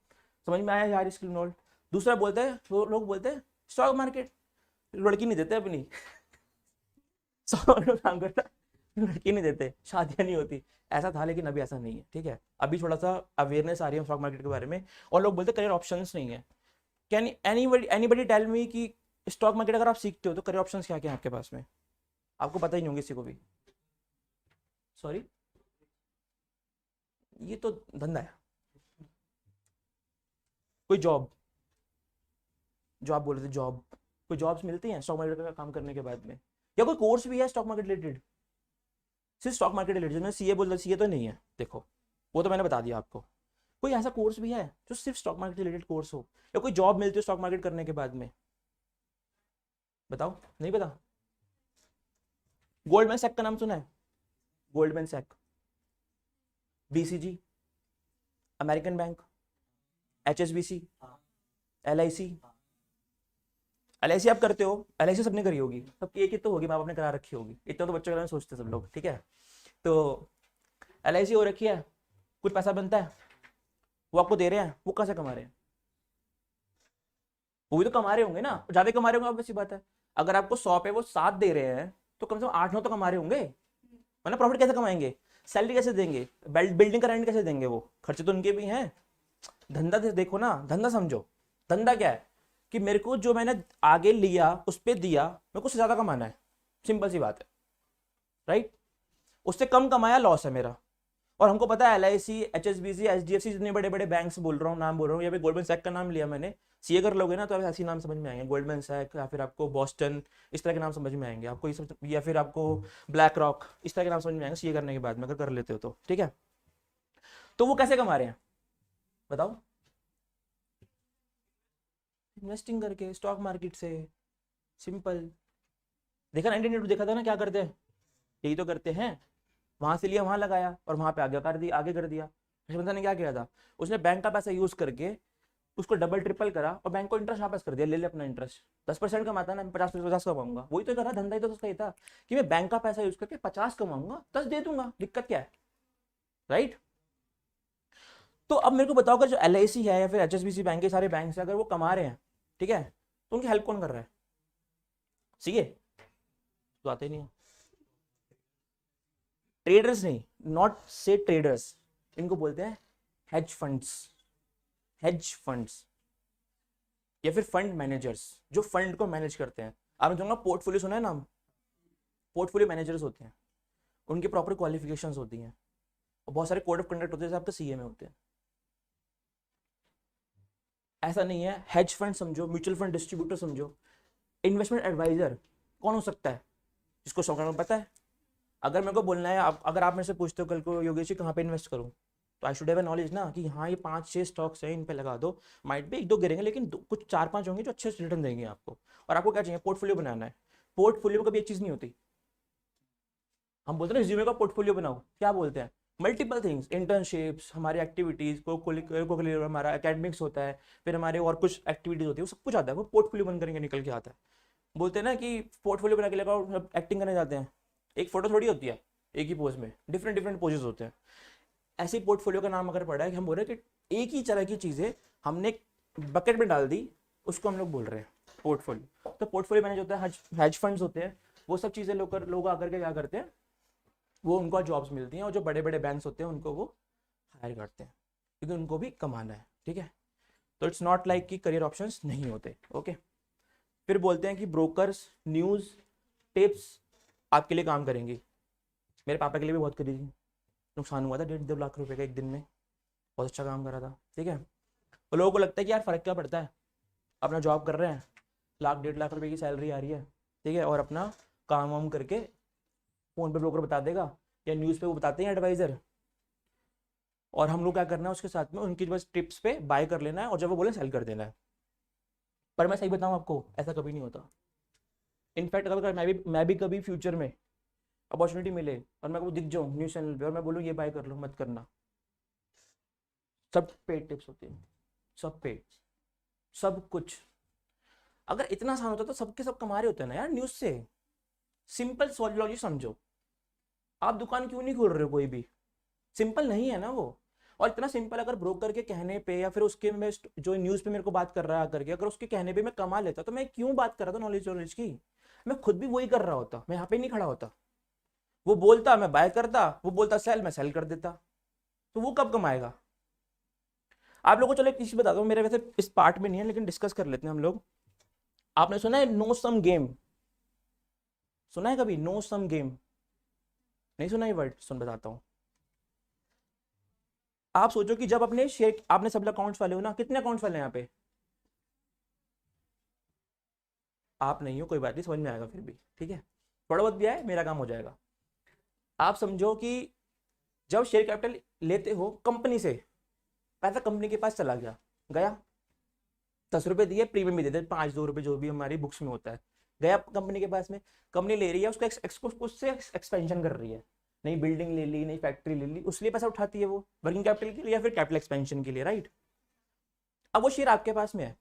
समझ में आया यार इसकी नॉल। दूसरा बोलते हैं, लोग बोलते हैं स्टॉक मार्केट लड़की नहीं देते अपनी। 100 काम करता, लड़की नहीं देते, शादियां नहीं होती। ऐसा था लेकिन अभी ऐसा नहीं है, ठीक है। अभी थोड़ा सा अवेयरनेस आ रही है स्टॉक मार्केट के बारे में, और लोग बोलते हैं करियर ऑप्शंस नहीं है। कैन एनीबडी टेल मी कि स्टॉक मार्केट अगर आप सीखते हो तो करियर ऑप्शंस क्या क्या है आपके पास में? आपको पता ही नहीं होंगे किसी को भी। सॉरी, ये तो धंधा है। कोई जॉब, जो आप बोल रहे थे जॉब, कोई जॉब्स मिलती हैं स्टॉक मार्केट का काम करने के बाद में? या कोई कोर्स भी है स्टॉक मार्केट रिलेटेड? सिर्फ स्टॉक मार्केट रिलेटेड, मैंने सीए बोल रहा, सीए तो नहीं है देखो, वो तो मैंने बता दिया आपको। कोई ऐसा कोर्स भी है जो सिर्फ स्टॉक मार्केट रिलेटेड कोर्स हो, या कोई जॉब मिलती हो स्टॉक मार्केट करने के बाद में? बताओ, नहीं पता? गोल्डमैन सैक का नाम सुना है? Goldman Sachs, BCG, American bank, HSBC, LIC. LIC आप करते हो? एलआईसी सबने करी होगी, सबकी एक ही तो होगी, माँ बाप ने करा रखी होगी, इतना तो बच्चों के बारे में सोचते सब लोग, ठीक है। तो एलआईसी हो रखी है, कुछ पैसा बनता है, वो आपको दे रहे हैं, वो कैसे कमा रहे हैं? वो भी तो कमा रहे होंगे ना, ज्यादा कमा रहे होंगे, ऑब्वियस सी बात है। अगर आपको 100 पे वो 7 दे रहे हैं तो कम से कम 8 9 तो कमा रहे होंगे, वरना प्रॉफिट कैसे कमाएंगे? सैलरी कैसे देंगे? बिल्डिंग का रेंट कैसे देंगे? वो खर्चे तो उनके भी हैं। धंधा देखो ना, धंधा समझो। धंधा क्या है कि मेरे को जो मैंने आगे लिया उस पर दिया, मेरे को उससे ज्यादा कमाना है, सिंपल सी बात है, राइट। उससे कम कमाया लॉस है मेरा। और हमको पता है एलआईसी, एचएसबीसी, एचडीएफसी, जितने बड़े बड़े बैंक्स बोल रहा हूँ, नाम बोल रहा हूँ, या फिर गोल्डमैन सैक का नाम लिया मैंने, सीए कर लोगे ना तो ऐसे नाम समझ में आएंगे, गोल्डमैन सैक, या फिर आपको बॉस्टन, इस तरह के नाम समझ में आएंगे आपको, या फिर आपको ब्लैक रॉक, इस तरह के नाम समझ में आएंगे सीए करने के बाद में, अगर कर लेते हो तो, ठीक है। तो वो कैसे कमा रहे हैं बताओ? इन्वेस्टिंग करके, स्टॉक मार्केट से, सिंपल। देखा 1982 देखा था ना, क्या करते हैं? यही तो करते हैं। वहां से लिया वहां लगाया और वहां पे आगे कर दिया, आगे कर दिया। बंदा ने क्या किया था, उसने बैंक का पैसा यूज करके उसको डबल ट्रिपल करा और बैंक को इंटरेस्ट वापस कर दिया, ले ले अपना इंटरेस्ट। 10% कमाता ना, 50 कमाऊंगा, वही तो करा, धंधा ही तो उसका ही था कि मैं बैंक का पैसा यूज करके 50 कमाऊंगा, 10 दे दूंगा, दिक्कत क्या है, राइट। तो अब मेरे को बताओ, अगर जो एलआईसी है या फिर एचएसबीसी बैंक के सारे बैंक है, अगर वो कमा रहे हैं, ठीक है, तो उनकी हेल्प कौन कर रहा है? सीए तो आते नहीं है। ट्रेडर्स नहीं, नॉट से ट्रेडर्स, इनको बोलते हैं हेज फंड्स, हेज फंड्स, या फिर फंड मैनेजर्स, जो फंड को मैनेज करते हैं। आपने सुना पोर्टफोलियो, सुना है नाम? पोर्टफोलियो मैनेजर्स होते हैं, उनकी प्रॉपर क्वालिफिकेशंस होती हैं, और बहुत सारे कोड ऑफ कंडक्ट होते हैं जैसे आपके सीए में होते हैं। ऐसा नहीं है। हेज फंड समझो, म्यूचुअल फंड डिस्ट्रीब्यूटर समझो। इन्वेस्टमेंट एडवाइजर कौन हो सकता है? जिसको स्टॉक मार्केट में पता है। अगर मेरे को बोलना है, अगर आप मेरे से पूछते हो कल को योगेश जी कहाँ पे इन्वेस्ट करूँ, तो आई शुड हैव नॉलेज ना कि हाँ ये 5-6 स्टॉक्स हैं, इन पे लगा दो, माइट भी 1-2 गिरेंगे लेकिन कुछ 4-5 होंगे जो अच्छे से रिटर्न देंगे आपको। और आपको क्या चाहिए? पोर्टफोलियो बनाना है। पोर्टफोलियो में कभी एक चीज नहीं होती। हम बोलते हैं रिज्यूमे का पोर्टफोलियो बनाओ, क्या बोलते हैं? मल्टीपल थिंग्स, इंटर्नशिप्स, हमारी एक्टिविटीज को हमारा एकेडमिक्स होता है, फिर हमारे और कुछ एक्टिविटीज होती है, वो सब कुछ आता है, वो पोर्टफोलियो बन करके निकल के आता है। बोलते हैं ना कि पोर्टफोलियो बना के लगाओ, एक्टिंग करने जाते हैं, एक फोटो थोड़ी होती है एक ही पोज में, डिफरेंट डिफरेंट पोजेस होते हैं। ऐसे पोर्टफोलियो का नाम अगर पड़ा है कि हम बोल रहे हैं कि एक ही तरह की चीजें हमने बकेट में डाल दी, उसको हम लोग बोल रहे हैं पोर्टफोलियो। तो पोर्टफोलियो मैनेज होता है, हेज फंड्स होते हैं, वो सब चीज़ें लोग आकर के क्या करते हैं, वो उनको जॉब्स मिलती हैं, और जो बड़े बड़े बैंक्स होते हैं उनको वो हायर करते हैं, क्योंकि उनको भी कमाना है, ठीक है। तो इट्स नॉट लाइक कि करियर ऑप्शंस नहीं होते, ओके। फिर बोलते हैं कि ब्रोकर्स न्यूज़ टिप्स आपके लिए काम करेंगी। मेरे पापा के लिए भी बहुत करी थी, नुकसान हुआ था 1.5-2 लाख रुपए का एक दिन में, बहुत अच्छा काम करा था, ठीक है। तो लोगों को लगता है कि यार फ़र्क क्या पड़ता है, अपना जॉब कर रहे हैं, 1-1.5 लाख रुपए की सैलरी आ रही है, ठीक है, और अपना काम वाम करके फ़ोन पे ब्रोकर बता देगा या न्यूज़ पे वो बताते हैं एडवाइज़र, और हम लोग क्या करना है उसके साथ में उनकी बस टिप्स पे बाय कर लेना है, और जब वो बोले सेल कर देना है। पर मैं सही बताऊँ आपको, ऐसा कभी नहीं होता। इनफैक्ट अगर मैं भी कभी फ्यूचर में अपॉर्चुनिटी मिले और मैं को दिख जाऊँ न्यूज़ चैनल पे और मैं बोलूँ ये बाय कर लो, मत करना, सब पेड टिप्स होती हैं, सब पेड, सब कुछ। अगर इतना आसान होता तो सबके सब कमा रहे होते हैं ना यार न्यूज़ से। सिंपल लॉजिक समझो, आप दुकान क्यों नहीं खोल रहे हो कोई भी, सिंपल नहीं है ना वो। और इतना सिंपल अगर ब्रोकर के कहने पे या फिर उसके में जो न्यूज़ पे मेरे को बात कर रहा है करके, अगर उसके कहने पे मैं कमा लेता तो मैं क्यों बात कर रहा था नॉलेज की, मैं खुद भी वही कर रहा होता, मैं यहाँ पे नहीं खड़ा होता। वो बोलता मैं बाय करता, वो बोलता सेल, मैं सेल कर देता, तो वो कब कमाएगा। आप लोगों को चलो एक चीज बताता हूँ, मेरे वैसे इस पार्ट में नहीं है लेकिन डिस्कस कर लेते हैं हम लोग। आपने सुना है नो सम गेम, सुना है कभी नो सम गेम? नहीं सुना ये वर्ड, सुन बताता हूँ। आप सोचो कि जब अपने शेयर, आपने सब अकाउंट्स वाले हो ना, कितने अकाउंट्स वाले हैं यहाँ पे? आप नहीं हो, कोई बात नहीं, समझ में आएगा फिर भी, ठीक है, थोड़ा बहुत भी आए मेरा काम हो जाएगा। आप समझो कि जब शेयर कैपिटल लेते हो कंपनी से, पैसा कंपनी के पास चला गया, गया 10 रुपए दिए, प्रीमियम भी दे दे 5-2 रुपए जो भी हमारी बुक्स में होता है, गया कंपनी के पास में, कंपनी ले रही है उसको उससे एक्सपेंशन कर रही है, नई बिल्डिंग ले ली, नई फैक्ट्री ले ली, उसलिए पैसा उठाती है वो वर्किंग कैपिटल के लिए या फिर कैपिटल एक्सपेंशन के लिए, राइट। अब वो शेयर आपके पास में है,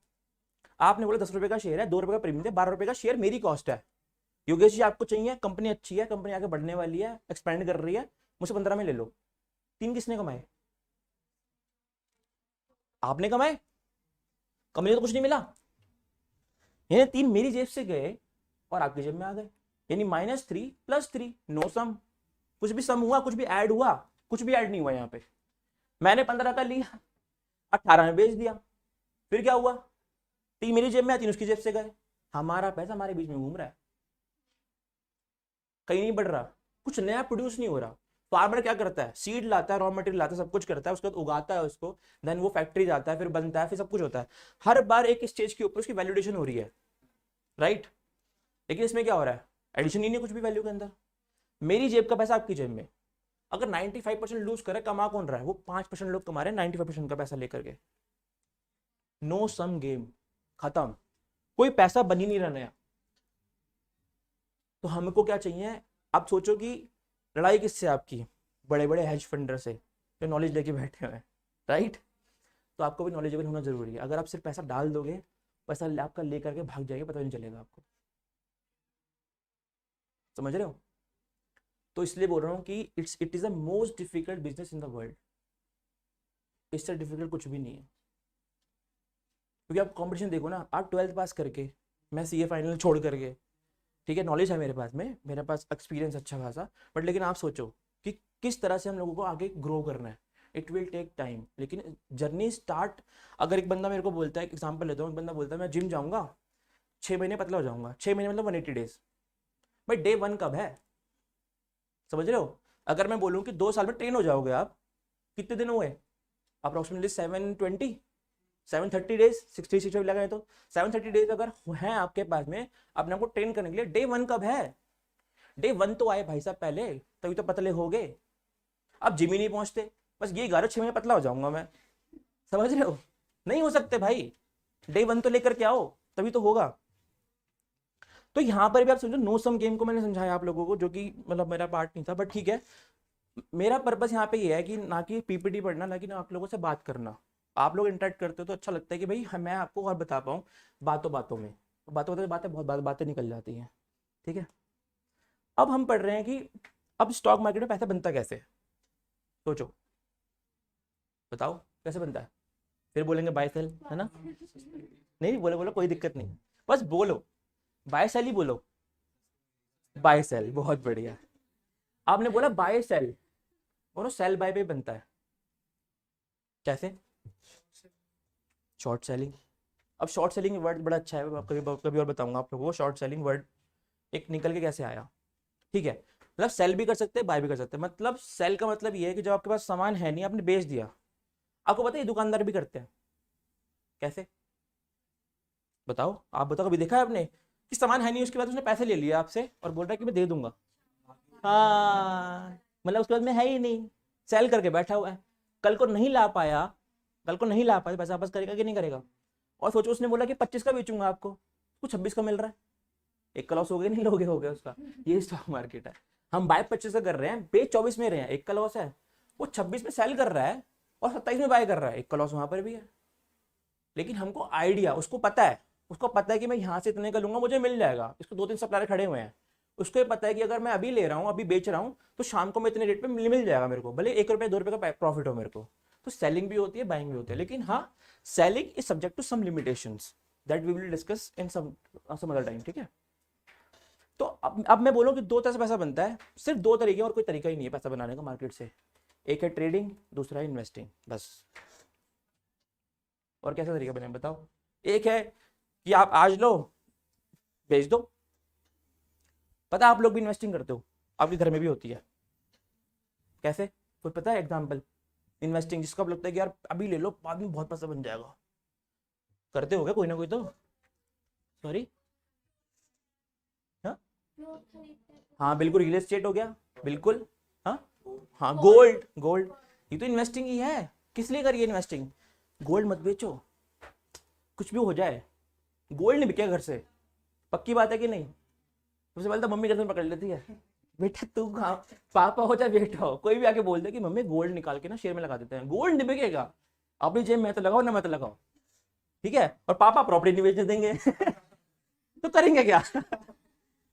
आपने बोला 10 रुपए का शेयर है, 2 रुपए का प्रीमियम दे, 12 रुपए का शेयर मेरी कॉस्ट है। योगेश जी आपको चाहिए, कंपनी अच्छी है, कंपनी आगे बढ़ने वाली है, एक्सपेंड कर रही है, मुझसे 15 में ले लो। 3 किसने कमाए? आपने कमाए, कंपनी को तो कुछ नहीं मिला, यानी 3 मेरी जेब से गए और आपकी जेब में आ गए, यानी -3 + 3 नो सम। कुछ भी सम हुआ, कुछ भी ऐड हुआ? कुछ भी ऐड नहीं हुआ यहाँ पे। मैंने 15 का लिया, 18 में बेच दिया, फिर क्या हुआ? 3 मेरी जेब में, 3 उसकी जेब से गए, हमारा पैसा हमारे बीच में घूम रहा है, कहीं नहीं बढ़ रहा, कुछ नया प्रोड्यूस नहीं हो रहा। फार्मर क्या करता है, सीड लाता है, रॉ मटेरियल लाता है, सब कुछ करता है, उसके बाद उगाता है उसको, देन वो फैक्ट्री जाता है, फिर बनता है, फिर सब कुछ होता है, हर बार एक स्टेज के ऊपर उसकी वैल्यूएशन हो रही है, राइट। लेकिन इसमें क्या हो रहा है, एडिशन ही नहीं कुछ भी वैल्यू के अंदर। मेरी जेब का पैसा आपकी जेब में, अगर 95% लूज करे, कमा कौन रहा है? वो 5% लोग कमा रहे हैं 95% का पैसा लेकर के। नो सम गेम, खत्म, कोई पैसा बन ही नहीं रहा नया। तो हमको क्या चाहिए? आप सोचो कि लड़ाई किससे आपकी? बड़े बड़े हेज फंडर से जो नॉलेज लेके बैठे हुए हैं, राइट। तो आपको भी नॉलेजेबल होना जरूरी है। अगर आप सिर्फ पैसा डाल दोगे, पैसा आपका लेकर के भाग जाएगा, पता नहीं चलेगा आपको, समझ रहे हो। तो इसलिए बोल रहा हूँ कि it is the most difficult business in the world, इससे डिफिकल्ट कुछ भी नहीं है। क्योंकि आप कंपटीशन देखो ना, आप 12th पास करके, मैं सीए फाइनल छोड़ करके, ठीक है, नॉलेज है मेरे पास एक्सपीरियंस अच्छा खासा, बट लेकिन आप सोचो कि किस तरह से हम लोगों को आगे ग्रो करना है। इट विल टेक टाइम, लेकिन जर्नी स्टार्ट। अगर एक बंदा मेरे को बोलता है, एग्जाम्पल लेता हूँ, एक बंदा बोलता है मैं जिम जाऊँगा, 6 महीने पतला हो जाऊँगा, 6 महीने मतलब 180 डेज, भाई डे 1 कब है? समझ रहे हो। अगर मैं बोलूँ कि 2 साल में ट्रेन हो जाओगे आप, कितने दिन हुए? अप्रोक्सीमेटली 730 डेज, 60-65 लगाए तो 730 डेज अगर हैं आपके पास में अपने आपको ट्रेन करने के लिए, डे 1 कब है? डे 1 तो आए भाई साहब पहले, तभी तो पतले हो गए। अब जिम ही नहीं पहुंचते, बस ये 11-6 महीने पतला हो जाऊंगा मैं, समझ रहे हो। नहीं हो सकते भाई, डे 1 तो लेकर के आओ, तभी तो होगा। तो यहाँ पर भी आप समझो, नो सम गेम को मैंने समझाया आप लोगों को, जो कि मतलब मेरा पार्ट नहीं था, बट ठीक है। मेरा पर्पस यहाँ पे ये है कि ना कि पीपीटी पढ़ना, ना कि ना आप लोगों से बात करना। आप लोग इंटरेक्ट करते हो तो अच्छा लगता है कि भाई मैं आपको और बता पाऊँ बातों बातों में, बातें बहुत बातें निकल जाती हैं, ठीक है। अब हम पढ़ रहे हैं कि अब स्टॉक मार्केट में पैसा बनता कैसे। सोचो, बताओ कैसे बनता है। फिर बोलेंगे बाय सेल, है ना? नहीं बोले, बोलो कोई दिक्कत नहीं। बस बोलो, बाय सेल ही बोलो, बाय सेल, बहुत बढ़िया। आपने बोला बाय सेल, बोलो सेल बाय पे बनता है, कैसे? Short selling. अब शॉर्ट सेलिंग वर्ड बड़ा अच्छा है, कभी कभी और बताऊंगा आप लोगों को शॉर्ट सेलिंग वर्ड एक निकल के कैसे आया। ठीक है, मतलब सेल भी कर सकते हैं, बाय भी कर सकते हैं। मतलब सेल का मतलब ये है कि जब आपके पास सामान है नहीं, आपने बेच दिया। आपको पता है ये दुकानदार भी करते हैं, कैसे? बताओ, आप बताओ, कभी देखा है आपने कि सामान है नहीं, उसके बाद उसने पैसे ले लिया आपसे और बोल रहा है कि मैं दे दूंगा। हाँ, मतलब उसके बाद में है ही नहीं, सेल करके बैठा हुआ है। कल को नहीं ला पाया, कल को नहीं ला पाया, पैसा वापस करेगा कि नहीं करेगा? और सोचो उसने बोला कि 25 का बेचूंगा आपको, उसको 26 का मिल रहा है, एक का लॉस हो गया, नहीं लोगे हो गया उसका। ये स्टॉक मार्केट है। हम बाय 25 का कर रहे हैं, बेच 24 में रहे हैं, एक का लॉस है। वो 26 में सेल कर रहा है और 27 में बाय कर रहा है, एक का लॉस वहां पर भी है। लेकिन हमको आइडिया, उसको पता है कि मैं यहाँ से इतने का लूंगा मुझे मिल जाएगा। इसको 2-3 सप्लायर खड़े हुए हैं, उसको ये पता है कि अगर मैं अभी ले रहा हूँ, अभी बेच रहा हूँ, तो शाम को मैं इतने रेट पे मिल जाएगा मेरे को, भले 1 रुपये 2 रुपये का प्रॉफिट हो मेरे को। तो सेलिंग भी होती है, बाइंग भी होती है। लेकिन हाँ, selling is subject to some limitations that we will discuss in some other time. ठीक है, तो अब मैं बोलूँ कि 2 तरह से पैसा बनता है, सिर्फ 2 तरीके, और कोई तरीका ही नहीं है पैसा बनाने का मार्केट से। एक है ट्रेडिंग, दूसरा है इन्वेस्टिंग, बस। और कैसा तरीका बने बताओ? एक है कि आप आज लो बेच दो। पता है आप लोग भी इन्वेस्टिंग करते हो, आपके घर में भी होती है, कैसे? कोई पता है एग्जाम्पल इन्वेस्टिंग जिसको आप लगता है कि यार अभी ले लो बाद में बहुत पैसा बन जाएगा? करते हो क्या कोई ना कोई तो? सॉरी, हाँ हाँ बिल्कुल, रियल एस्टेट हो गया, बिल्कुल। हाँ हाँ, गोल्ड, गोल्ड, ये तो इन्वेस्टिंग ही है। किस लिए करिए इन्वेस्टिंग? गोल्ड मत बेचो, कुछ भी हो जाए, गोल्ड नहीं बिकेगा घर से, पक्की बात है कि नहीं? सबसे पहले तो मम्मी गर्दन पकड़ लेती है, बेटा तू कहाँ, पापा हो चाहे बेटा हो, कोई भी आके बोल दे कि मम्मी गोल्ड निकाल के ना शेयर में लगा देते हैं, गोल्ड नहीं बिकेगा, अपनी जेब में तो लगाओ ना मत लगाओ, ठीक है? और पापा प्रॉपर्टी नहीं बेचने देंगे तो करेंगे क्या?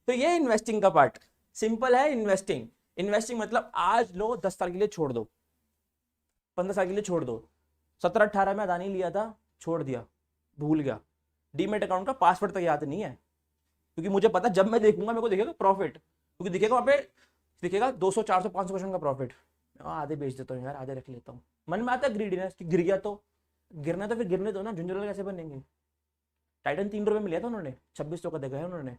तो ये इन्वेस्टिंग का पार्ट सिंपल है। इन्वेस्टिंग, इन्वेस्टिंग मतलब आज लो 10 साल के लिए छोड़ दो, 15 साल के लिए छोड़ दो। 17-18 में अदानी लिया था, छोड़ दिया, भूल गया। डीमेट अकाउंट का पासवर्ड तक याद नहीं है, क्योंकि मुझे पता जब मैं देखूंगा मेरे को दिखेगा प्रॉफिट, क्योंकि दिखेगा वहां पे, दिखेगा 200 400 500% का प्रॉफिट। आधे बेच देता हूँ यार, आधे रख लेता हूँ। मन में आता है ग्रीडीनेस कि गिर गया तो गिरना, तो फिर गिरने दो ना, झुंझुनवाला कैसे बनेंगे? टाइटन 3 रुपए में लिया था उन्होंने, 2600 का देखा है उन्होंने,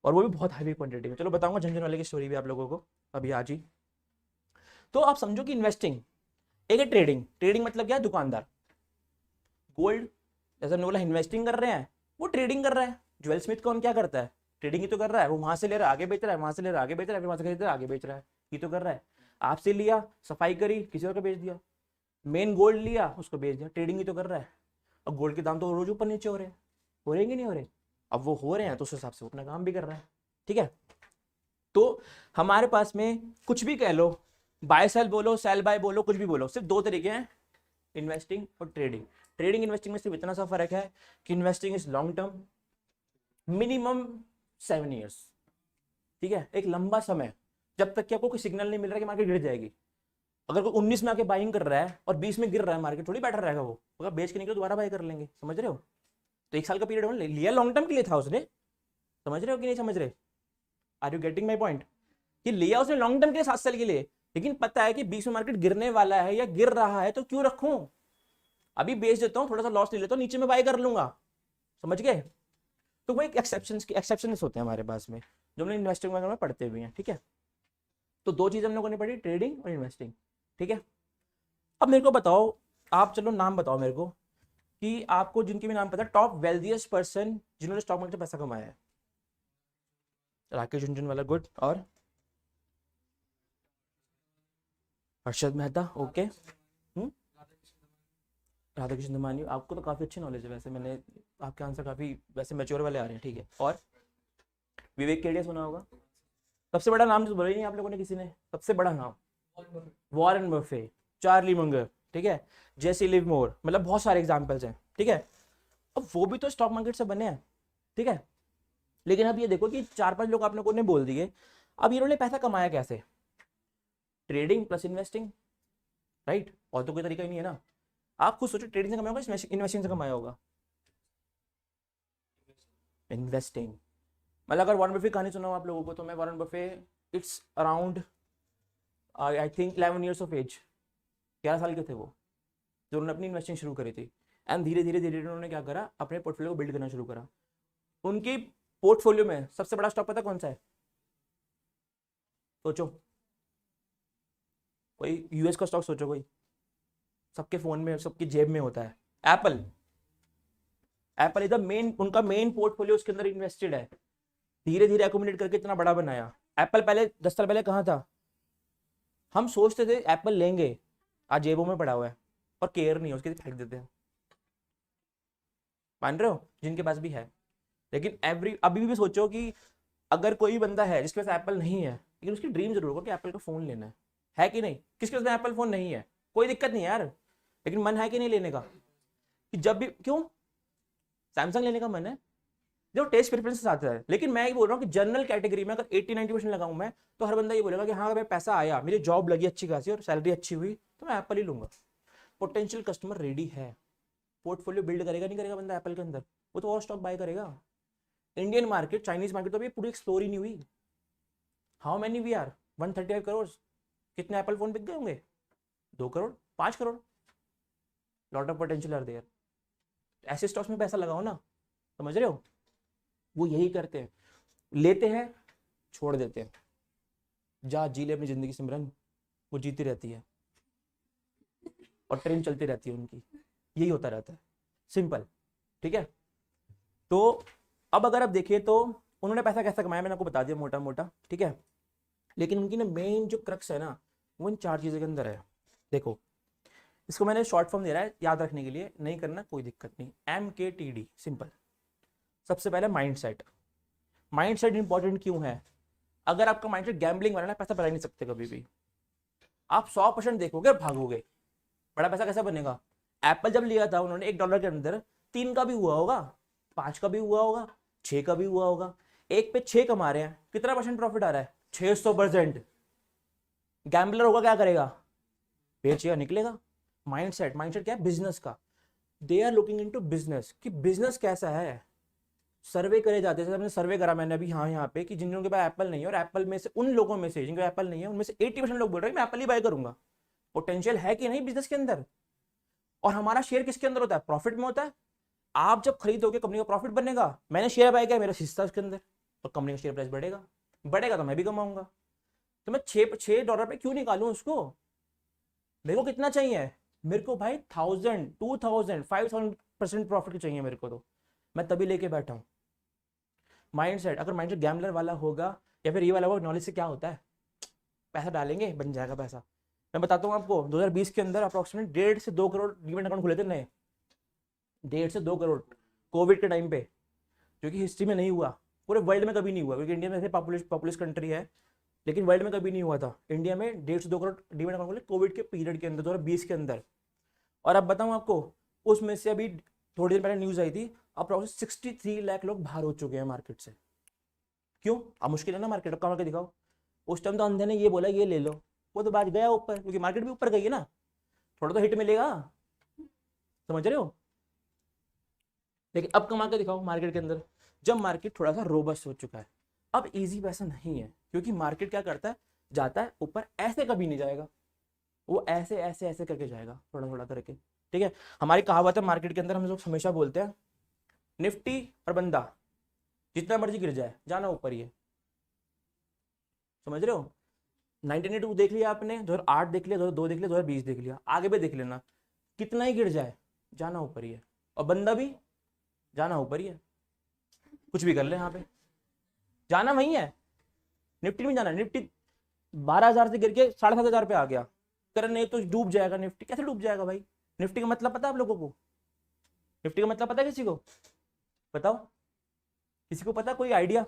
और वो भी बहुत हाई क्वांटिटी में। चलो बताऊंगा झुंझुनवाले की स्टोरी भी आप लोगों को अभी आज ही। तो आप समझो कि इन्वेस्टिंग एक है ट्रेडिंग। ट्रेडिंग मतलब क्या है? दुकानदार। गोल्ड जैसा बोला इन्वेस्टिंग कर रहे हैं, वो ट्रेडिंग कर रहा है। ज्वेल स्मिथ कौन क्या करता है? ट्रेडिंग ही तो कर रहा है। वो वहां से ले रहा है आगे बेच रहा है, वहां से ले रहा है आगे बेच रहा है, फिर वहां से खरीद रहा है आगे बेच रहा है, ये तो कर रहा है। आपसे लिया, सफाई करी, किसी और को बेच दिया। मेन गोल्ड लिया, उसको बेच दिया, ट्रेडिंग ही तो कर रहा है। अब गोल्ड के दाम तो रोज ऊपर नीचे हो रहे हैं कि नहीं हो रहे? अब वो हो रहे हैं तो उस हिसाब से वो अपना काम भी कर रहा है, ठीक है? तो हमारे पास में कुछ भी कह लो, बाय सेल बोलो, सेल बाय बोलो, कुछ भी बोलो, सिर्फ 2 तरीके हैं, इन्वेस्टिंग और ट्रेडिंग। ट्रेडिंग इन्वेस्टिंग में सिर्फ इतना सा फर्क है कि investing is long term, minimum 7 years, ठीक है? एक लंबा समय, जब तक कि आपको कोई सिग्नल नहीं मिल रहा कि मार्केट गिर जाएगी। अगर कोई 19 में आके बाइंग कर रहा है और 20 में गिर रहा है, मार्केट थोड़ी बैठा रहेगा। वो अगर बेच के निकले दोबारा बाय कर लेंगे, समझ रहे हो? तो 1 साल का पीरियड लिया, लॉन्ग टर्म के लिए था उसने, समझ रहे हो कि नहीं समझ रहे? Are you getting my point? कि लिया उसने लॉन्ग टर्म के लिए 7 साल के लिए, लेकिन पता है कि 20 में मार्केट गिरने वाला है या गिर रहा है, तो क्यों रखूं? अभी बेच देता हूँ, थोड़ा सा लॉस ले लेता हूँ, नीचे में बाय कर लूंगा, समझ गए? तो वो एक एक्सेप्शंस होते हैं हमारे पास में, जो हमने इन्वेस्टिंग वगैरह में पढ़ते हुए हैं, ठीक है? तो 2 चीज हम लोगों ने पढ़ी, ट्रेडिंग और इन्वेस्टिंग, ठीक है? अब मेरे को बताओ, आप चलो नाम बताओ मेरे को कि आपको जिनके भी नाम पता है, टॉप वेल्थिएस्ट पर्सन जिन्होंने स्टॉक मार्केट में पैसा कमाया है। राकेश झुनझुनवाला, गुड। और हर्षद मेहता, ओके। राधा कृष्ण दमानी, आपको तो काफी अच्छी नॉलेज है वैसे, मैंने आपके आंसर काफी वैसे मैच्योर वाले आ रहे हैं, ठीक है? और विवेक केडिया सुना होगा। सबसे बड़ा नाम जो बोला ही नहीं आप लोगों ने किसी ने, सबसे बड़ा नाम वॉरेन बफे, चार्ली मंगर, ठीक है, जेसी लिवमोर, मतलब बहुत सारे एग्जांपल्स हैं, ठीक है? अब वो भी तो स्टॉक मार्केट से बने हैं, ठीक है? लेकिन अब ये देखो कि 4-5 लोग आप लोगों ने बोल दिए, अब इन्होंने पैसा कमाया कैसे? Trading plus investing, right? और तो कोई तरीका ही नहीं है ना। आप खुद सोचो, ट्रेडिंग से कमाया होगा, इन्वेस्टिंग से कमाया होगा? इन्वेस्टिंग। मतलब अगर वॉरेन बफे कहानी सुना हो आप लोगों को, तो मैं Warren Buffett it's around I think 11 years of age, 11 साल के थे वो, जो उन्होंने अपनी इन्वेस्टिंग शुरू करी थी। एंड धीरे धीरे धीरे उन्होंने क्या करा, अपने पोर्टफोलियो को बिल्ड करना शुरू करा। उनकी पोर्टफोलियो में सबसे बड़ा स्टॉक पता कौन सा है? सोचो, कोई यूएस का स्टॉक सोचो, कोई सबके फोन में, सबकी जेब में होता है, Apple. Apple is the main, उनका मेन पोर्टफोलियो उसके अंदर इन्वेस्टेड है। धीरे धीरे अकोमोडेट करके इतना बड़ा बनाया। एप्पल पहले 10 साल पहले कहाँ था? हम सोचते थे एप्पल लेंगे, आज जेबों में पड़ा हुआ है और केयर नहीं है उसके, फेंक देते हैं। मान रहे हो? जिनके पास भी है। लेकिन अभी भी सोचो कि अगर कोई बंदा है जिसके पास एप्पल नहीं है, लेकिन उसकी ड्रीम जरूर होगा कि एप्पल का फोन लेना है कि नहीं? किसके पास एप्पल फोन नहीं है? कोई दिक्कत नहीं है यार, लेकिन मन है कि नहीं लेने का? कि जब भी, क्यों सैमसंग लेने का मन है, जो टेस्ट प्रेफरेंस आता है। लेकिन मैं ये बोल रहा हूँ कि जनरल कैटेगरी में अगर 80-90% लगाऊं मैं, तो हर बंदा ये बोलेगा कि हाँ अगर पैसा आया, मेरी जॉब लगी अच्छी खासी और सैलरी अच्छी हुई, तो मैं एप्पल ही लूंगा। पोटेंशियल कस्टमर रेडी है, पोर्टफोलियो बिल्ड करेगा नहीं करेगा बंदा एप्पल के अंदर, वो तो और स्टॉक बाय करेगा। इंडियन मार्केट, चाइनीज मार्केट तो अभी पूरी एक्सप्लोर ही नहीं हुई। How many we are? 135 crore. कितने एप्पल फोन बिक गए होंगे? 2 crore, 5 crore. Lot of potential are there. ऐसे स्टॉक्स में पैसा लगाओ ना, समझ रहे हो? वो यही करते हैं, लेते हैं छोड़ देते हैं। जा जी ले अपनी जिंदगी सिमरन, वो जीती रहती है और ट्रेन चलती रहती है उनकी, यही होता रहता है, सिंपल। ठीक है, तो अब अगर आप देखिए तो उन्होंने पैसा कैसा कमाया मैंने आपको बता दिया मोटा मोटा, ठीक है। लेकिन उनकी ना मेन जो क्रक्स है ना, वो इन 4 चीज़ों के अंदर है। देखो, इसको मैंने शॉर्ट फॉर्म दे रहा है याद रखने के लिए, नहीं करना कोई दिक्कत नहीं। MKTD, simple. सबसे पहले माइंडसेट। माइंडसेट इंपॉर्टेंट क्यों है? अगर आपका माइंडसेट गैम्बलिंग वाला ना, पैसा बना नहीं सकते कभी भी। आप 100% देखोगे और भागोगे, बड़ा पैसा कैसा बनेगा? एप्पल जब लिया था उन्होंने $1 के अंदर 3 का भी हुआ होगा, 5 का भी हुआ होगा, 6 का भी हुआ होगा। एक पे 6 कमा रहे हैं, कितना % प्रॉफिट आ रहा है? 600%। गैम्बलर होगा क्या करेगा? बेचेगा, निकलेगा। माइंडसेट, माइंडसेट क्या है? बिजनेस का। They are looking into business, कि बिजनेस कैसा है। सर्वे करे जाते हैं, हमने सर्वे करा मैंने अभी यहाँ पे, कि जिन लोगों के पास एप्पल नहीं है, और एप्पल में से, उन लोगों में से जिनके पास एप्पल नहीं है, उनमें से 80% लोग बोल रहे हैं मैं एप्पल ही बाय करूंगा। पोटेंशियल है कि नहीं बिजनेस के अंदर? और हमारा शेयर किसके अंदर होता है? प्रॉफिट में होता है। आप जब खरीदोगे कंपनी का प्रॉफिट बनेगा, मैंने शेयर बाय किया, मेरा हिस्सा उसके अंदर, तो कंपनी का शेयर प्राइस बढ़ेगा, बढ़ेगा तो मैं भी कमाऊंगा। तो मैं $6 पे क्यों निकालूं उसको? मेरे को कितना चाहिए? मेरे को भाई 1000, 2000, 5000% प्रॉफिट चाहिए मेरे को, तो मैं तभी लेके बैठा हूं। माइंडसेट, अगर माइंडसेट गैम्बलर वाला होगा या फिर ये वाला होगा, नॉलेज से क्या होता है? पैसा डालेंगे बन जाएगा पैसा। मैं बताता हूँ आपको, 2020 के अंदर अप्रोक्सीमेट 1.5 से 2 करोड़ डीमैट अकाउंट खुले थे नए, 1.5 से 2 करोड़ कोविड के टाइम पे, जो कि हिस्ट्री में नहीं हुआ, पूरे वर्ल्ड में कभी नहीं हुआ, क्योंकि इंडिया में ऐसे पॉपुलस कंट्री है, लेकिन वर्ल्ड में कभी नहीं हुआ था। इंडिया में 1.5 से 2 करोड़ डीमैट अकाउंट खुले कोविड के पीरियड के अंदर, 2020 के अंदर। और अब बताऊँ आपको, उसमें से अभी थोड़ी देर पहले न्यूज आई थी, अप्रोक्सीमेट 63 लाख लोग बाहर हो चुके हैं मार्केट से। क्यों? अब मुश्किल है ना मार्केट, अब कमा के दिखाओ। उस टाइम तो अंधे ने ये बोला ये ले लो, वो तो बात गया ऊपर, क्योंकि मार्केट भी ऊपर गई है ना, थोड़ा तो हिट मिलेगा, समझ रहे हो? लेकिन अब कमा के दिखाओ मार्केट के अंदर, जब मार्केट थोड़ा सा रोबस्ट हो चुका है। अब इजी पैसा नहीं है, क्योंकि मार्केट क्या करता है, जाता है ऊपर, ऐसे कभी नहीं जाएगा, वो ऐसे ऐसे ऐसे करके जाएगा, थोड़ा थोड़ा करके। ठीक है, हमारी कहावत है मार्केट के अंदर, हम लोग हमेशा बोलते हैं, निफ्टी और बंदा जितना मर्जी गिर जाए, जाना ऊपर ही है। समझ रहे हो? 1982 देख लिया आपने, 2008 देख लिया, 2002 देख लिया, 2020 देख लिया, आगे भी देख लेना, कितना ही गिर जाए जाना ऊपर ही है। और बंदा भी जाना ऊपर ही है, कुछ भी कर ले यहाँ पे, जाना वही है। निफ्टी में जाना, निफ्टी 12,000 से गिर के 7,500 पे आ गया, कर नहीं तो डूब जाएगा निफ्टी। कैसे डूब जाएगा भाई? निफ्टी का मतलब पता है आप लोगों को? निफ्टी का मतलब पता है किसी को? बताओ, किसी को पता? कोई आइडिया?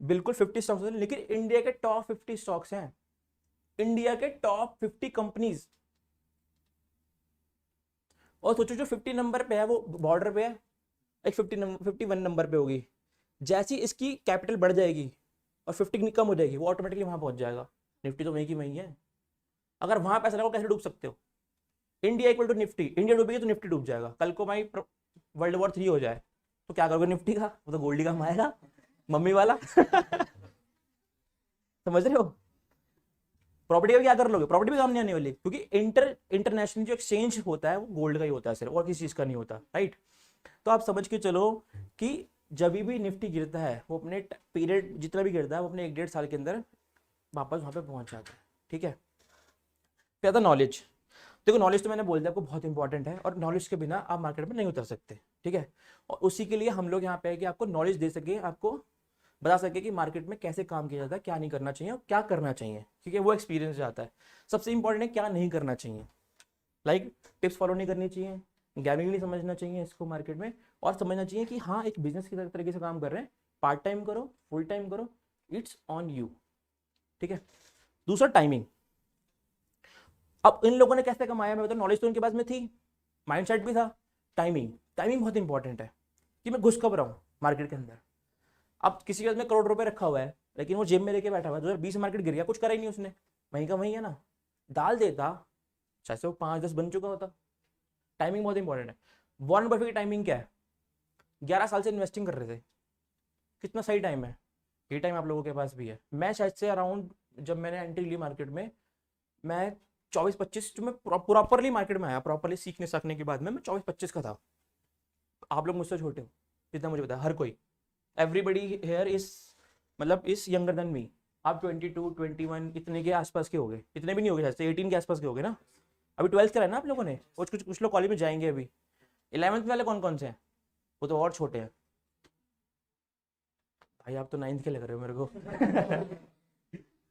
बिल्कुल 50 स्टॉक्स हैं, लेकिन इंडिया के टॉप 50 स्टॉक्स हैं, इंडिया के टॉप 50 कंपनीज। और सोचो जो 50 नंबर पे है वो बॉर्डर पे है, एक 51 नंबर पे होगी, जैसी इसकी कैपिटल बढ़ जाएगी और 50 कम हो जाएगी, वो ऑटोमेटिकली वहां पहुंच जाएगा। निफ्टी तो वहीं की वहीं है। अगर वहां पैसा लगाओ कैसे डूब सकते हो? India equal to Nifty, India डूबेगी तो निफ्टी डूब जाएगा। कल को भाई वर्ल्ड वॉर 3 हो जाए, तो क्या करोगे निफ्टी का? वो तो गोल्ड ही काम आएगा, मम्मी वाला। समझ रहे हो? प्रॉपर्टी का क्या कर लोगे? प्रॉपर्टी भी काम नहीं आने वाली, क्योंकि इंटरनेशनल जो एक्सचेंज होता है वो गोल्ड का ही होता है सिर्फ, और किसी चीज का नहीं होता, राइट? तो आप समझ के चलो कि जब भी निफ्टी गिरता है वो अपने पीरियड जितना भी गिरता है वो अपने 1-1.5 साल के अंदर वापस वहां पे पहुंच जाता है, ठीक है? फिर आता नॉलेज। देखो नॉलेज तो मैंने बोल दिया आपको बहुत इंपॉर्टेंट है, और नॉलेज के बिना आप मार्केट में नहीं उतर सकते, ठीक है? और उसी के लिए हम लोग यहाँ पे है कि आपको नॉलेज दे सके, आपको बता सके कि मार्केट में कैसे काम किया जाता है, क्या नहीं करना चाहिए और क्या करना चाहिए, क्योंकि वो एक्सपीरियंस जाता है। सबसे इंपॉर्टेंट है क्या नहीं करना चाहिए, लाइक टिप्स फॉलो नहीं करनी चाहिए, गैमिंग नहीं समझना चाहिए इसको मार्केट में, और समझना चाहिए कि हाँ एक बिजनेस की तरीके से काम कर रहे हैं, पार्ट टाइम करो फुल टाइम करो, इट्स ऑन यू, ठीक है? दूसरा टाइमिंग। अब इन लोगों ने कैसे कमाया? मैं बताऊं, नॉलेज तो उनके पास में थी, माइंडसेट भी था, टाइमिंग। टाइमिंग बहुत इंपॉर्टेंट है कि मैं घुस कब रहा हूँ मार्केट के अंदर। अब किसी के पास में करोड़ रुपए रखा हुआ है, लेकिन वो जेब में लेके बैठा हुआ है, 2020 मार्केट गिर गया, कुछ करा ही नहीं उसने, वहीं का वहीं है ना, डाल देता चाहे से वो 5-10 बन चुका होता। टाइमिंग बहुत इंपॉर्टेंट है। वॉरेन बफेट की टाइमिंग क्या है? 11 साल से इन्वेस्टिंग कर रहे थे, कितना सही टाइम है? ये टाइम आप लोगों के पास भी है। मैं शायद से अराउंड, जब मैंने एंट्री ली मार्केट में, मैं 24-25 जो मैं प्रॉपरली मार्केट में आया, प्रॉपरली सीखने सकने के बाद में, मैं 24-25 का था। आप लोग मुझसे छोटे हो, जितना मुझे पता है, हर कोई, एवरीबडी हेयर इज, मतलब इज यंगर देन मी। आप 22-21 इतने के आसपास के हो गए, इतने भी नहीं हो गए, शायद से 18 के आसपास के हो गए ना। अभी 12th करा है ना आप लोगों ने, और कुछ लोग कॉलेज में जाएंगे अभी। 11th वाले कौन कौन से हैं? वो तो और छोटे हैं भाई, आप तो 9th के लग रहे हो मेरे को।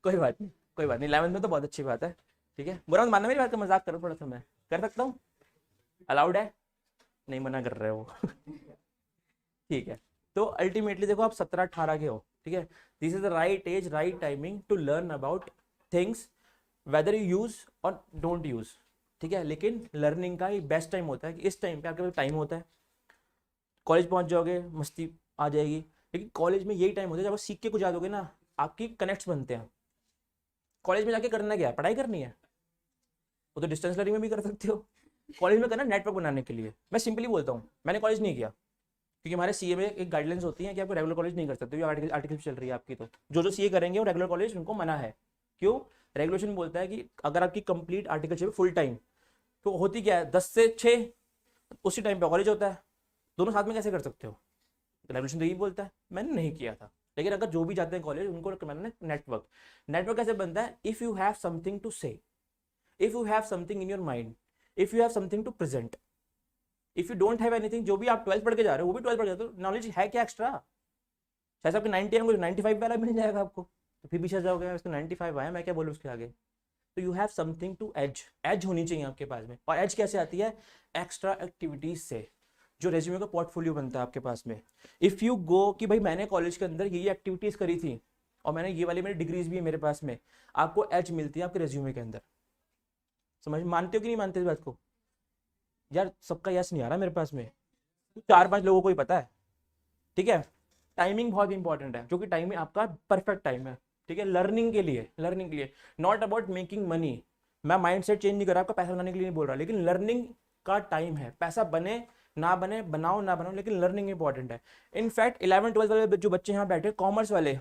कोई बात नहीं, कोई बात नहीं, 11th में तो बहुत अच्छी बात है, ठीक है? बुरा मत मानना मेरी बात का, मजाक करो थोड़ा सा, मैं कर सकता हूँ, अलाउड है, नहीं मना कर रहे हो। ठीक है। तो अल्टीमेटली देखो आप 17-18 के हो, ठीक है? This is the right age, right timing to learn about things, whether you use और डोंट यूज, ठीक है? लेकिन लर्निंग का ही बेस्ट टाइम होता है कि इस टाइम पे आपके पास टाइम होता है। कॉलेज पहुंच जाओगे, मस्ती आ जाएगी, लेकिन कॉलेज में यही टाइम होता है जब आप सीख के कुछ याद होगे ना, आपकी कनेक्ट्स बनते हैं। कॉलेज में जाके करना क्या है? पढ़ाई करनी है, वो तो डिस्टेंस लर्निंग में भी कर सकते हो। कॉलेज में करना नेटवर्क बनाने के लिए। मैं सिंपली बोलता हूँ, मैंने कॉलेज नहीं किया, क्योंकि हमारे सीए में एक गाइडलाइंस होती है कि आपको रेगुलर कॉलेज नहीं कर सकते, आर्टिकल चल रही है आपकी, तो जो सीए करेंगे वो रेगुलर कॉलेज उनको मना है। क्यों? रेगुलेशन बोलता है कि अगर आपकी कंप्लीट आर्टिकल चाहिए फुल टाइम, तो होती क्या है, 10 से 6 उसी टाइम पे कॉलेज होता है, दोनों साथ में कैसे कर सकते हो? रेगुलेशन तो यही बोलता है। मैंने नहीं किया था, लेकिन अगर जो भी जाते हैं कॉलेज उनको मैंने नेटवर्क, नेटवर्क कैसे बनता है? If you have something to say, if you have something in your mind, if you have something to present, if you don't have anything, जो भी आप 12th पढ़ के जा रहे हो वो भी 12th पढ़ के, तो नॉलेज है क्या एक्स्ट्रा? शायद आपके 90 आएंगे, 95 वाला मिल जाएगा आपको, तो फिर पीछे जाओगे, उसको 95 आया, मैं क्या बोलूँ उसके आगे? तो you have something to age, age होनी चाहिए आपके पास में। और एज कैसे आती है? एक्स्ट्रा एक्टिविटीज से, जो रेज्यूमे का पोर्टफोलियो बनता है आपके पास में। इफ यू गो कि भाई मैंने कॉलेज के अंदर ये एक्टिविटीज करी थी और मैंने ये वाली मेरी डिग्रीज भी है मेरे पास में, आपको एज मिलती है आपके रेज्यूमे के अंदर। समझ मानते हो कि नहीं मानते इस बात को? यार सबका यस नहीं आ रहा मेरे पास में, 4-5 लोगों को ही पता है, ठीक है? टाइमिंग बहुत इंपॉर्टेंट है, क्योंकि टाइमिंग आपका परफेक्ट टाइम है, ठीक है? लर्निंग के लिए, लर्निंग के लिए, नॉट अबाउट मेकिंग मनी। मैं माइंडसेट चेंज नहीं कर रहा, आपका पैसा बनाने के लिए नहीं बोल रहा, लेकिन लर्निंग का टाइम है। पैसा बने ना बने, बनाओ ना बनाओ, लेकिन लर्निंग इंपॉर्टेंट है। इनफैक्ट 11-12 वाले जो बच्चे यहाँ बैठे, कॉमर्स वाले,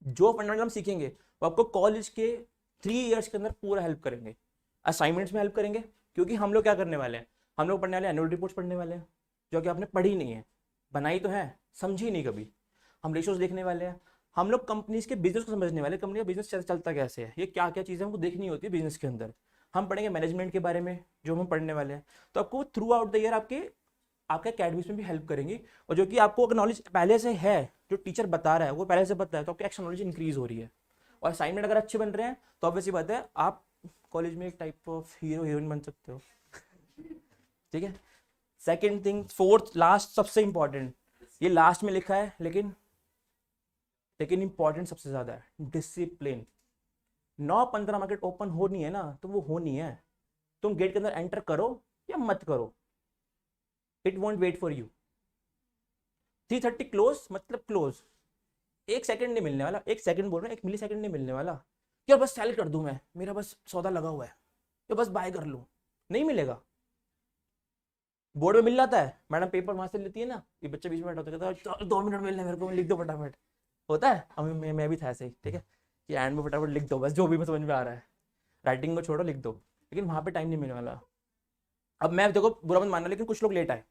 जो फंडामेंटल हम सीखेंगे वो आपको कॉलेज के 3 इयर्स के अंदर पूरा हेल्प करेंगे। असाइनमेंट्स में हेल्प करेंगे, क्योंकि हम लोग क्या करने वाले हैं? हम लोग पढ़ने वाले एनुअल रिपोर्ट्स पढ़ने वाले हैं, जो कि आपने पढ़ी नहीं है, बनाई तो है, समझी नहीं कभी। हम रेशियोज देखने वाले हैं, हम लोग कंपनीज के बिजनेस को समझने वाले, कंपनी का बिजनेस चलता कैसे है, ये क्या क्या चीज़ें हमको देखनी होती है बिजनेस के अंदर। हम पढ़ेंगे मैनेजमेंट के बारे में, जो हम पढ़ने वाले हैं, तो आपको थ्रू आउट द ईयर आपके अकेडमिक्स में भी हेल्प करेंगी। और जो कि आपको अगर नॉलेज पहले से है, जो टीचर बता रहा है वो पहले से पता है, तो आपकी एक्स्ट्रा नॉलेज इंक्रीज हो रही है। और असाइनमेंट अगर अच्छे बन रहे हैं तो ऑब्वियसली बात है आप कॉलेज में एक टाइप ऑफ हीरो हीरोइन बन सकते हो, ठीक है? सेकेंड थिंग, फोर्थ लास्ट सबसे इंपॉर्टेंट, ये लास्ट में लिखा है लेकिन इंपॉर्टेंट सबसे ज्यादा है, डिसिप्लिन। 9-15 मार्केट ओपन होनी है ना, तो वो होनी है, तुम गेट के अंदर एंटर करो या मत करो, it won't wait for you. 3:30 close मतलब क्लोज, 1 सेकंड नहीं मिलने वाला, 1 सेकंड बोल रहे हैं, 1 मिली सेकंड नहीं मिलने वाला, क्या बस सेल कर दूं मैं, मेरा बस सौदा लगा हुआ है, या बस बाय कर लूं, नहीं मिलेगा। बोर्ड में मिल जाता है, मैडम पेपर वहां से लेती है ना, ये बच्चे बीच में बैठा होता है, कहता है 2 मिनट मिलने मेरे को, लिख दो फटाफट। होता है, अब मैं भी था ऐसे ही, ठीक है, कि एंड में फटाफट लिख दो बस जो भी मैं समझ में आ रहा है, राइटिंग को छोड़ो लिख दो, लेकिन वहां पे टाइम नहीं मिलने वाला। अब मैं देखो बुरा मत मानना, लेकिन कुछ लोग लेट आए,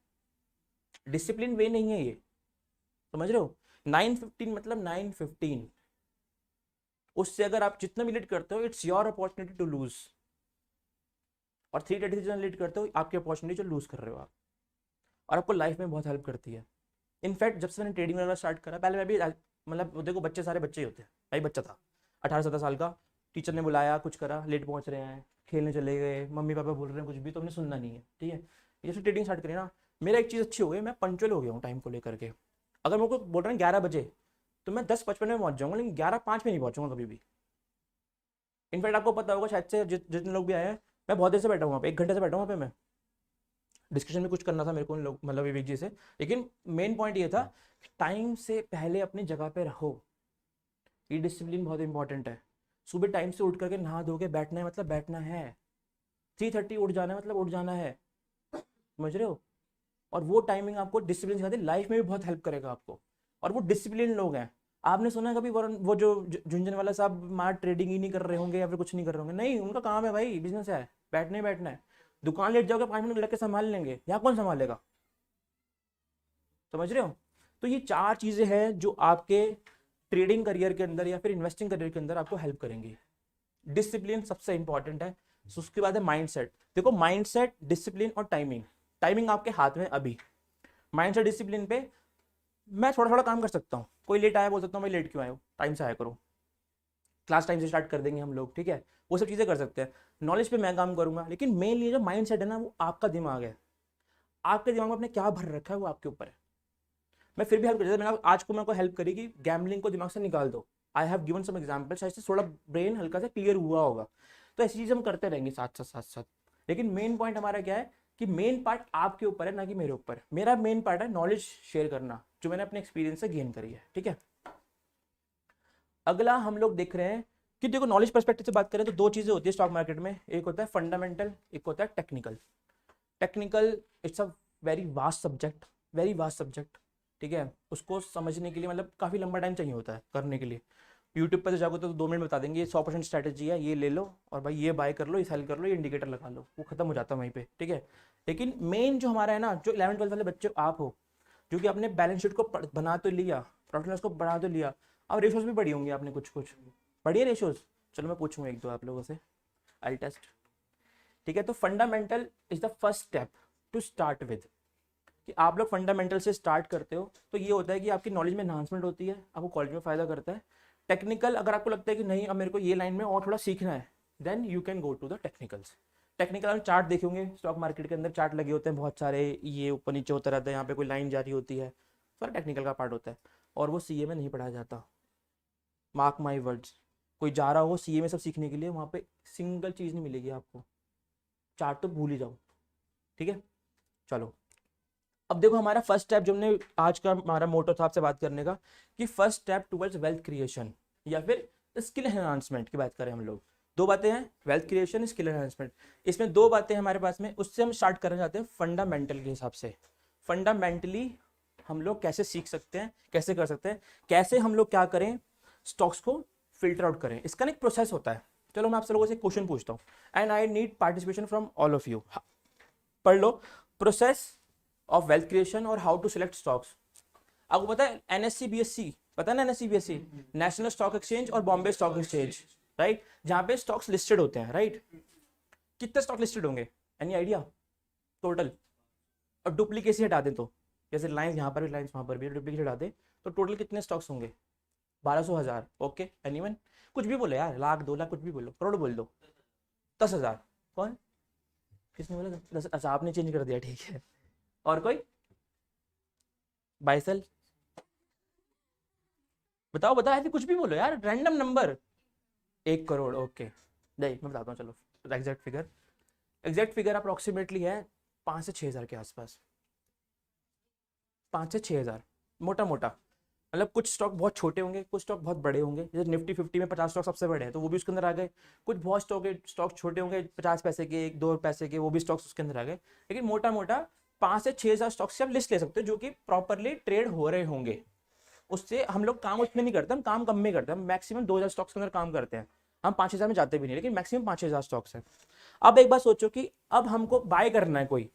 डिसिप्लिन वे नहीं है ये, समझ रहे हो। 9:15 मतलब 9:15, उससे अगर आप जितना भी लेट करते हो it's your opportunity to lose, और 3:30 से जितना लेट करते हो आपकी अपॉर्चुनिटी जो लूज कर रहे हो आप, और आपको लाइफ में बहुत हेल्प करती है। इनफैक्ट जब से मैंने ट्रेडिंग वगैरह स्टार्ट करा, पहले मैं भी मतलब देखो बच्चे सारे बच्चे ही होते हैं, मैं भी बच्चा था 18-17 साल का, टीचर ने बुलाया कुछ करा, लेट पहुंच रहे हैं, खेलने चले गए, मम्मी पापा बोल रहे हैं कुछ भी, तो हमने सुनना नहीं है, ठीक है। जैसे ट्रेडिंग स्टार्ट करी ना, मेरा एक चीज़ अच्छी हो गई, मैं पंचुअल हो गया हूँ टाइम को लेकर के। अगर मेरे को बोल रहे हैं 11 बजे, तो मैं 10:55 में पहुंच जाऊंगा, लेकिन 11:05 में नहीं पहुंचूंगा कभी भी। इनफैक्ट आपको पता होगा शायद से, जितने लोग भी आए हैं, मैं बहुत देर से बैठा हूँ वहाँ पे, 1 घंटे से बैठा हूँ वहाँ पे मैं, डिस्कशन में कुछ करना था मेरे को उन लोग मतलब विवेक जी से, लेकिन मेन पॉइंट ये था कि टाइम से पहले अपनी जगह पे रहो, ये डिसिप्लिन बहुत इंपॉर्टेंट है। सुबह टाइम से उठ करके नहा धो के बैठना है मतलब बैठना है, 3:30 उठ जाना है मतलब उठ जाना है, समझ रहे हो। और वो टाइमिंग आपको डिसिप्लिन सिखाती है, लाइफ में भी बहुत हेल्प करेगा आपको, और वो डिसिप्लिन लोग हैं। आपने सुना है कभी वरुण, वो जो झुंझुनवाला साहब मार ट्रेडिंग ही नहीं कर रहे होंगे या फिर कुछ नहीं कर रहे होंगे, नहीं, उनका काम है भाई, बिजनेस है, बैठना ही बैठना है। दुकान लेट जाओगे 5 मिनट लग के संभाल लेंगे, यहाँ कौन संभालेगा, समझ रहे हो। तो ये 4 चीजें हैं जो आपके ट्रेडिंग करियर के अंदर या फिर इन्वेस्टिंग करियर के अंदर आपको हेल्प करेंगी। डिसिप्लिन सबसे इंपॉर्टेंट है, उसके बाद है माइंडसेट। देखो माइंडसेट, डिसिप्लिन और टाइमिंग, टाइमिंग आपके हाथ में अभी, माइंडसेट डिसिप्लिन पे मैं थोड़ा थोड़ा काम कर सकता हूँ, कोई लेट आया बोल सकता हूँ भाई लेट क्यों आए हो, टाइम से आया करो, क्लास टाइम से स्टार्ट कर देंगे हम लोग, ठीक है, वो सब चीज़ें कर सकते हैं। नॉलेज पे मैं काम करूंगा, लेकिन मेनली जो माइंड सेट है ना, वो आपका दिमाग है, आपके दिमाग में आपने क्या भर रखा है वो आपके ऊपर है। मैं फिर भी हेल्प कर, जैसे मैंने आज को मेरे को हेल्प करी कि गैम्बलिंग को दिमाग से निकाल दो, I have given some example, शायद से थोड़ा ब्रेन हल्का सा क्लियर हुआ होगा। तो ऐसी चीज़ हम करते रहेंगे साथ साथ साथ साथ, लेकिन मेन पॉइंट हमारा क्या है कि मेन पार्ट आपके ऊपर है ना कि मेरे ऊपर। मेरा मेन पार्ट है नॉलेज शेयर करना जो मैंने अपने एक्सपीरियंस से गेन करी है, ठीक है। अगला हम लोग देख रहे हैं कि देखो नॉलेज पर्सपेक्टिव से बात करें तो 2 चीजें होती है स्टॉक मार्केट में, एक होता है फंडामेंटल, एक होता है technical. Technical it's a very vast subject, very vast subject, ठीक है। उसको समझने के लिए मतलब काफ़ी लंबा टाइम चाहिए होता है करने के लिए। यूट्यूब पर जाओगे तो 2 मिनट बता देंगे, ये 100% स्ट्रैटेजी है, ये ले लो और भाई ये बाय कर लो, ये सेल कर लो, ये इंडिकेटर लगा लो, वो खत्म हो जाता है वहीं पे, ठीक है। लेकिन मेन जो हमारा है ना, जो 11th-12th वाले बच्चे आप हो, जो कि आपने बैलेंस शीट को बना तो लिया, प्रॉफिट लॉस को बढ़ा तो लिया, अब रेशोज भी बढ़ी होंगी आपने कुछ कुछ बढ़िया रेशोज, चलो मैं पूछूंगा 1-2 आप लोगों से, आई टेस्ट, ठीक है। तो fundamental is the first step to start with, कि आप लोग फंडामेंटल से स्टार्ट करते हो तो ये होता है कि आपकी नॉलेज में एनहांसमेंट होती है, आपको कॉलेज में फायदा करता है। टेक्निकल अगर आपको लगता है कि नहीं अब मेरे को ये लाइन में और थोड़ा सीखना है, then you can go to the technicals. Technical हम चार्ट देखेंगे, स्टॉक मार्केट के अंदर चार्ट लगे होते हैं बहुत सारे, ये ऊपर नीचे होता रहता है, यहाँ पे कोई लाइन जारी होती है, सारा टेक्निकल का पार्ट होता है, और वो सीए में नहीं पढ़ाया जाता, मार्क माई वर्ड्स। कोई जा रहा हो सीए में सब सीखने के लिए, वहाँ पे सिंगल चीज़ नहीं मिलेगी आपको, चार्ट तो भूल ही जाओ, ठीक है। चलो अब देखो हमारा फर्स्ट स्टेप जो हमने आज का हमारा मोटो था आपसे बात करने का, कि first step towards wealth creation या फिर स्किल एनहांसमेंट की बात करें हम लोग। 2 बातें हैं, वेल्थ क्रिएशन, स्किल एनहांसमेंट, इसमें 2 बातें हमारे पास में, उससे हम स्टार्ट करना चाहते हैं फंडामेंटल के हिसाब से। फंडामेंटली हम लोग कैसे सीख सकते हैं, कैसे कर सकते हैं, कैसे हम लोग क्या करें, स्टॉक्स को फिल्टर आउट करें, इसका एक प्रोसेस होता है। चलो मैं आप सब लोगों से क्वेश्चन पूछता हूँ, and I need participation from all of you. पढ़ लो, प्रोसेस ऑफ वेल्थ क्रिएशन और हाउ टू सिलेक्ट स्टॉक्स। आपको पता है एनएससी बीएससी, पता है ना, NSC BSc national stock exchange और बॉम्बे स्टॉक एक्सचेंज, राइट, जहां पे स्टॉक्स लिस्टेड होते हैं, राइट। कितने स्टॉक लिस्टेड होंगे, एनी आइडिया टोटल? और डुप्लीकेसी हटा दें तो, जैसे लाइंस यहाँ पर भी लाइंस वहां पर भी, डुप्लीकेट हटा दें तो टोटल कितने स्टॉक्स होंगे? 1200,000, ओके, एनीवन? कुछ भी बोलो यार, लाख 2 लाख कुछ भी बोलो, करोड़ बोल दो, 10,000, कौन, किसने बोला 10? अच्छा आपने चेंज कर दिया, ठीक है। और कोई बाइसल, बताओ बताओ, ऐसे कुछ भी बोलो यार, रैंडम नंबर। 1 करोड़, ओके, नहीं मैं बताता हूँ, चलो एग्जैक्ट फिगर अप्रोक्सीमेटली है 5 से 6 हज़ार के आसपास, 5 से 6 हज़ार, मोटा मोटा। मतलब कुछ स्टॉक बहुत छोटे होंगे, कुछ स्टॉक बहुत बड़े होंगे, जैसे निफ्टी 50 में 50 स्टॉक सबसे बड़े हैं तो वो भी उसके अंदर आ गए। कुछ बहुत स्टॉक छोटे होंगे, 50 पैसे के, 1-2 पैसे के, वो भी स्टॉक्स उसके अंदर आ गए। लेकिन मोटा मोटा 5 से 6,000 स्टॉक्स से आप लिस्ट ले सकते हो जो कि प्रॉपरली ट्रेड हो रहे होंगे। उससे हम लोग काम उसमें नहीं करते, हम काम कम में करते हैं, हम मैक्सिमम 2,000 स्टॉक्स के अंदर काम करते हैं। हम 5,000 में जाते भी नहीं, लेकिन मैक्सिमम 5,000 स्टॉक्स है। अब एक बात सोचो कि अब हमको बाय करना है कोई,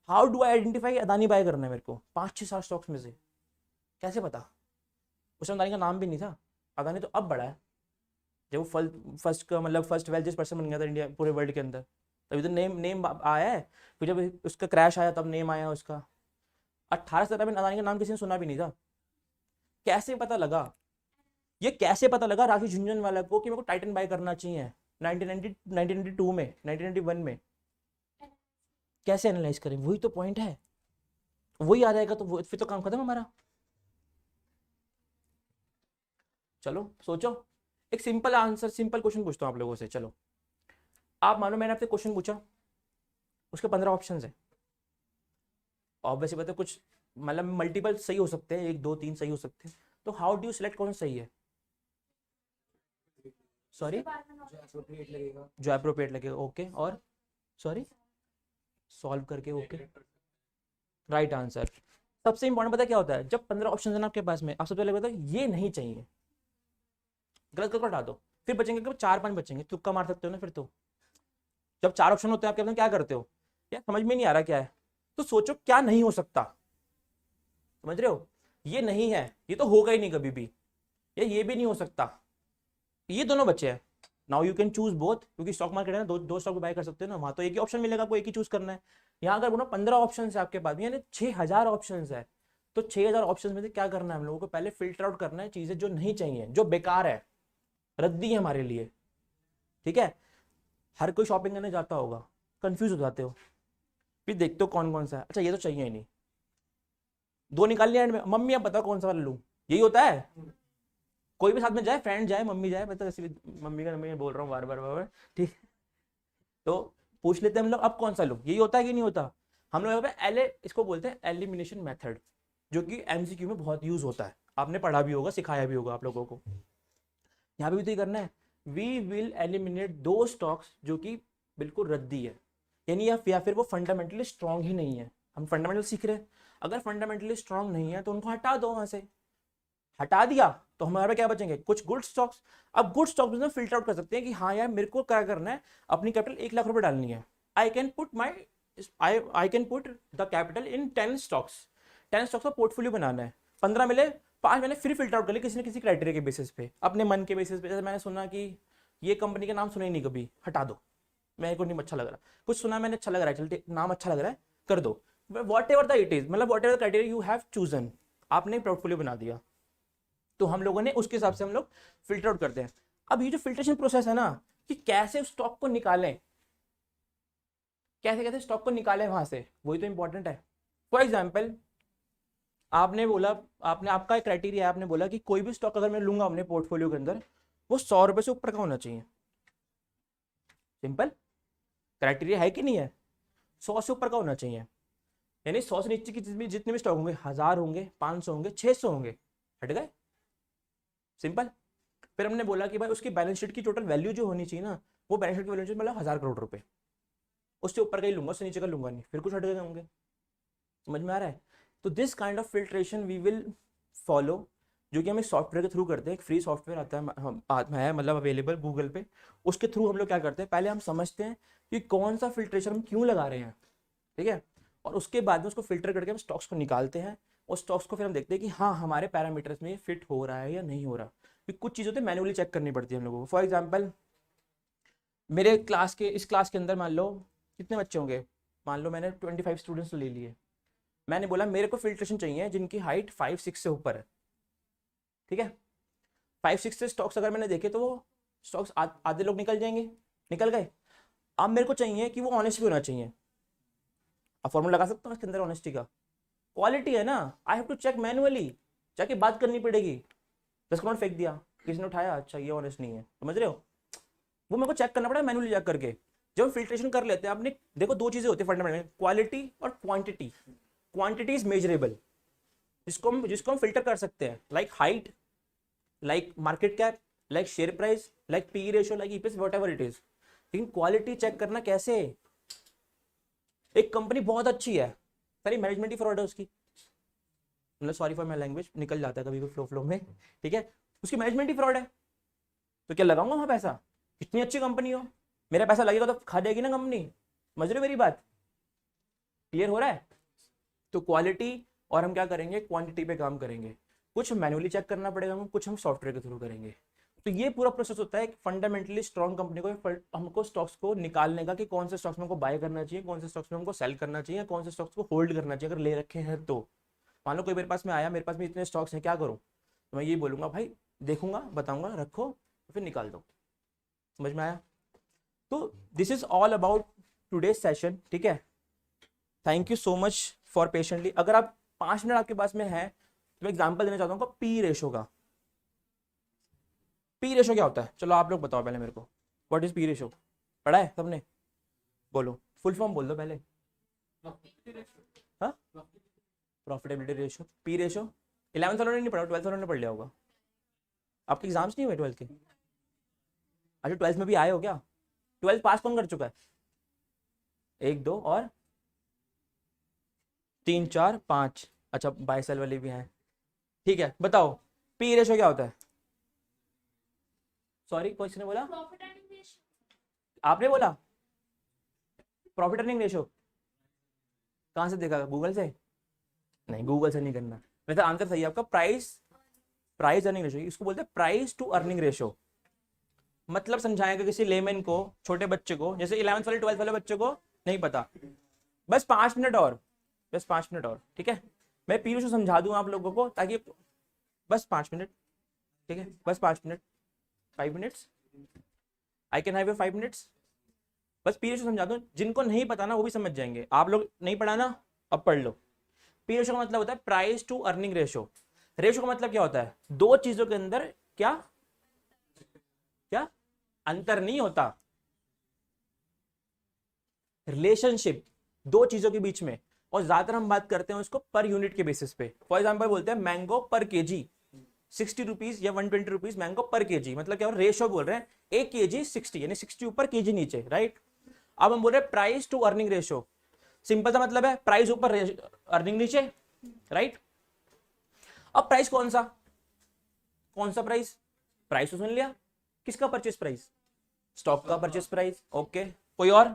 how do I identify Adani buy करना है मेरे को 5-6 स्टॉक्स में से, कैसे पता? उस समय अदानी का नाम भी नहीं था, अदानी तो अब बड़ा है, जब वो फर्स्ट का मतलब फर्स्ट वेल्थ पर्सन बन गया था इंडिया पूरे वर्ल्ड के अंदर, तभी तो नेम नेम आया है। फिर जब उसका क्रैश आया तब नेम आया उसका। 18 में अदानी का नाम किसी ने सुना भी नहीं था। कैसे पता लगा? ये कैसे पता लगा राकेश झुनझुनवाला को कि मेरे को टाइटन बाय करना चाहिए 1992 में, 1991 में? कैसे एनालाइज करें? वही तो पॉइंट है। वही आ जाएगा तो फिर तो काम खत्म हमारा। चलो सोचो, एक सिंपल आंसर, सिंपल क्वेश्चन पूछता हूँ आप लोगों से। चलो आप मानो मैंने आपसे क्वेश्चन पूछा, उसके 15 ऑप्शन है। ऑब्वियसली बात है, कुछ मतलब मल्टीपल सही हो सकते हैं, 1 2 3 सही हो सकते हैं। तो हाउ डू यू सिलेक्ट कौन सही है? सॉरी, जो अप्रोप्रिएट लगेगा। ओके, और सॉरी सॉल्व करके। Okay, right answer. सबसे इंपॉर्टेंट पता क्या होता है? जब 15 ऑप्शन है ना आपके पास में, आप सबसे पहले बताओ ये नहीं चाहिए, गलत करके हटा दो। फिर बचेंगे 4-5 बचेंगे, तुक्का मार सकते हो ना फिर तो। जब 4 ऑप्शन होते हैं आपके पास, क्या करते हो? यार समझ में नहीं आ रहा क्या है, तो सोचो क्या नहीं हो सकता। समझ रहे हो? ये नहीं है, ये तो होगा ही नहीं कभी भी, या ये भी नहीं हो सकता, ये दोनों बचे हैं। Now you can choose both, क्योंकि स्टॉक मार्केट है ना, दो स्टॉक बाय कर सकते हो ना, वहां तो एक ही ऑप्शन मिलेगा, आपको एक ही चूज करना है। यहाँ अगर बोलो 15 ऑप्शन है आपके पास, यानी 6,000 ऑप्शन है, तो 6,000 ऑप्शन में से क्या करना है हम लोगों को? पहले फिल्टर आउट करना है चीजें जो नहीं चाहिए, जो बेकार है, रद्दी है हमारे लिए। ठीक है? हर कोई शॉपिंग करने जाता होगा, कंफ्यूज हो जाते हो, फिर देखते हो कौन कौन सा है, अच्छा ये तो चाहिए ही नहीं, 2 निकाल लिया एंड में, मम्मी अब बताओ कौन सा वाला लूं। यही होता है। कोई भी साथ में जाए, फ्रेंड जाए, मम्मी जाए, मैं तो ऐसे भी मम्मी का मैं बोल रहा हूँ बार बार बार बार, ठीक है? तो पूछ लेते हैं हम लोग अब कौन सा लूं। यही होता है कि नहीं होता? हम लोग यहाँ पे इसको बोलते हैं एलिमिनेशन मेथड, जो कि एमसीक्यू में बहुत यूज होता है। आपने पढ़ा भी होगा, सिखाया भी होगा आप लोगों को। यहाँ पे भी तो ये करना है, वी विल एलिमिनेट दो स्टॉक्स जो कि बिल्कुल रद्दी है, यानी या फिर वो फंडामेंटली स्ट्रांग ही नहीं है। हम फंडामेंटल सीख रहे हैं, अगर फंडामेंटली स्ट्रांग नहीं है तो उनको हटा दो वहां से। हटा दिया तो हमारे क्या बचेंगे? कुछ गुड स्टॉक्स। अब गुड स्टॉक्स में फिल्टर आउट कर सकते हैं कि हाँ यार मेरे को क्या करना है, अपनी कैपिटल 1 लाख रुपए डालनी है। I can put the capital in 10 stocks. 10 stocks का पोर्टफोलियो बनाना है, 15 मिले, 5 मैंने फिर फिल्टर आउट कर लिया किसी न किसी क्राइटेरिया के बेसिस पे, अपने मन के बेसिस पे। जैसे मैंने सुना कि ये कंपनी का नाम सुना ही नहीं कभी, हटा दो, मेरे को नहीं अच्छा लग रहा। कुछ सुना मैंने, अच्छा लग रहा है, चलते नाम अच्छा लग रहा है, कर दो। Whatever the it is, मतलब whatever the criteria you have chosen, आपने पोर्टफोलियो बना दिया, तो हम लोगों ने उसके हिसाब से हम लोग फिल्टर आउट करते हैं। अब ये जो फिल्ट्रेशन प्रोसेस है ना, कि कैसे स्टॉक को निकालें, कैसे कैसे स्टॉक को निकालें वहां से, वही तो इंपॉर्टेंट है। फॉर एग्जाम्पल, आपने बोला, आपका एक क्राइटेरिया है, आपने बोला कि कोई भी स्टॉक अगर मैं लूंगा अपने पोर्टफोलियो के अंदर, वो 100 रुपए से ऊपर का होना चाहिए। सिंपल क्राइटेरिया है कि नहीं है? 100 से ऊपर का होना चाहिए, यानी 100 से नीचे की जितने भी स्टॉक होंगे, 1000 होंगे, 500 होंगे, 600 होंगे, हट गए। सिंपल। फिर हमने बोला कि भाई उसकी बैलेंस शीट की टोटल वैल्यू जो होनी चाहिए ना, वो बैलेंस शीट की वैल्यू मतलब 1000 करोड़ रुपए, उससे ऊपर का ही लूंगा, उससे नीचे का लूंगा नहीं, फिर कुछ हट गए होंगे। समझ में आ रहा है? तो this kind of filtration we will follow, जो कि हम एक सॉफ्टवेयर के थ्रू करते हैं। एक फ्री सॉफ्टवेयर आता है मतलब अवेलेबल गूगल पे, उसके थ्रू हम लोग क्या करते हैं, पहले हम समझते हैं कि कौन सा फिल्ट्रेशन हम क्यों लगा रहे हैं, ठीक है, और उसके बाद में उसको फिल्टर करके हम स्टॉक्स को निकालते हैं, और स्टॉक्स को फिर हम देखते हैं कि हाँ हमारे पैरामीटर्स में फिट हो रहा है या नहीं हो रहा। क्योंकि कुछ चीज़ें तो मैन्युअली चेक करनी पड़ती है हम लोगों को। फॉर एग्जाम्पल, मेरे इस क्लास के अंदर मान लो कितने बच्चे होंगे, मान लो मैंने 25 स्टूडेंट्स ले लिए, मैंने बोला मेरे को फिल्ट्रेशन चाहिए जिनकी हाइट 5-6 से ऊपर है, ठीक है। 5-6 से स्टॉक्स अगर मैंने देखे तो वो स्टॉक्स आधे लोग निकल जाएंगे, निकल गए। अब मेरे को चाहिए कि वो ऑनेस्ट भी होना चाहिए। अब फॉर्मूला लगा सकता हूँ इसके अंदर ऑनेस्टी का, क्वालिटी है ना, I have to check manually, जाके बात करनी पड़ेगी। 10 करोड़ फेंक दिया, किसी ने उठाया, अच्छा ये ऑनेस्ट नहीं है, समझ रहे हो? वो मेरे को चेक करना पड़ेगा मैनुअली चेक करके। जब हम फिल्ट्रेशन कर लेते हैं, आपने देखो 2 चीजें होती है फंडामेंटल, क्वालिटी और क्वांटिटी। क्वांटिटी इज मेजरेबल, जिसको हम फिल्टर कर सकते हैं, like height, like market cap, like share price, like P ratio, like EPS, whatever it is. लेकिन क्वालिटी चेक करना कैसे? एक कंपनी बहुत अच्छी है, सारी मैनेजमेंट ही फ्रॉड है उसकी, मतलब सॉरी फॉर माई लैंग्वेज, निकल जाता है कभी भी फ्लो में, ठीक है, उसकी मैनेजमेंट ही फ्रॉड है। तो क्या लगाऊंगा वहाँ पैसा, इतनी अच्छी कंपनी हो, मेरा पैसा लगेगा तो खा जाएगी ना कंपनी, समझ रहे हो मेरी बात, क्लियर हो रहा है। तो क्वालिटी और हम क्या करेंगे, क्वांटिटी पे काम करेंगे, कुछ मैनुअली चेक करना पड़ेगा हमको, कुछ हम सॉफ्टवेयर के थ्रू करेंगे। तो ये पूरा प्रोसेस होता है फंडामेंटली स्ट्रॉन्ग कंपनी को हमको स्टॉक्स को निकालने का, कि कौन से स्टॉक्स में हमको बाय करना चाहिए, कौन से स्टॉक्स में हमको सेल करना चाहिए, कौन से स्टॉक्स को होल्ड करना चाहिए अगर ले रखे हैं तो। मान लो कोई मेरे पास में आया, मेरे पास में इतने स्टॉक्स हैं, क्या करूँ, तो मैं ये बोलूंगा भाई देखूंगा, बताऊंगा, रखो, फिर निकाल दो, समझ में आया। तो this is all about today's session, ठीक है। Thank you so much for patiently. अगर आप 5 मिनट आपके पास में है तो मैं एग्जांपल देना चाहता हूँ पी रेशो का। पी रेशो क्या होता है, चलो आप लोग बताओ पहले मेरे को, व्हाट इज पी रेशो, पढ़ा है सबने, बोलो फुल फॉर्म बोल दो पहले। हाँ, profitability ratio, P ratio 11th वालों ने नहीं पढ़ा, 12th वालों ने पढ़ लिया होगा। आपके एग्जाम्स नहीं हुए 12th के? अच्छा 12th में भी आए हो क्या? 12th पास कौन कर चुका है? 1 2 और 3 4 5, अच्छा 22 साल वाले भी हैं, ठीक है। बताओ पी रेशो क्या होता है? सॉरी किसने बोला? आपने बोला प्रॉफिट अर्निंग रेशो, कहाँ से देखा, गूगल से? नहीं, गूगल से नहीं करना, वैसे आंसर सही है आपका, प्राइस अर्निंग रेशो, इसको बोलते हैं प्राइस टू अर्निंग रेशो। मतलब समझाएगा किसी लेमैन को, छोटे बच्चे को, जैसे 11th वाले 12th वाले बच्चे को नहीं पता, बस 5 मिनट और, बस 5 मिनट और, ठीक है, मैं पी रेशो समझा दूं आप लोगों को, ताकि बस 5 मिनट, ठीक है, बस 5 minute, 5 minutes, I can have your 5 minutes, बस पी रेशो समझा दूं, जिनको नहीं पता ना वो भी समझ जाएंगे। आप लोग नहीं पढ़ा ना, अब पढ़ लो। पी रेशो का मतलब होता है price to earning ratio. Ratio का मतलब क्या होता है, दो चीजों के अंदर क्या क्या अंतर नहीं होता, रिलेशनशिप दो चीजों के बीच में, और ज्यादातर हम बात करते हैं उसको पर यूनिट के बेसिस पे। फॉर एग्जांपल बोलते हैं मैंगो पर केजी 60 रुपीज या 120 रुपीज मैंगो पर केजी, मतलब क्या, रेशो बोल रहे हैं, 1 केजी 60, यानी 60 ऊपर केजी नीचे, राइट। अब हम बोल रहे हैं price to earning ratio, simple सा मतलब है प्राइस ऊपर अर्निंग नीचे, राइट। अब प्राइस कौन सा प्राइस, प्राइस तो सुन लिया, किसका परचेस प्राइस, स्टॉक का परचेस प्राइस, ओके। कोई और?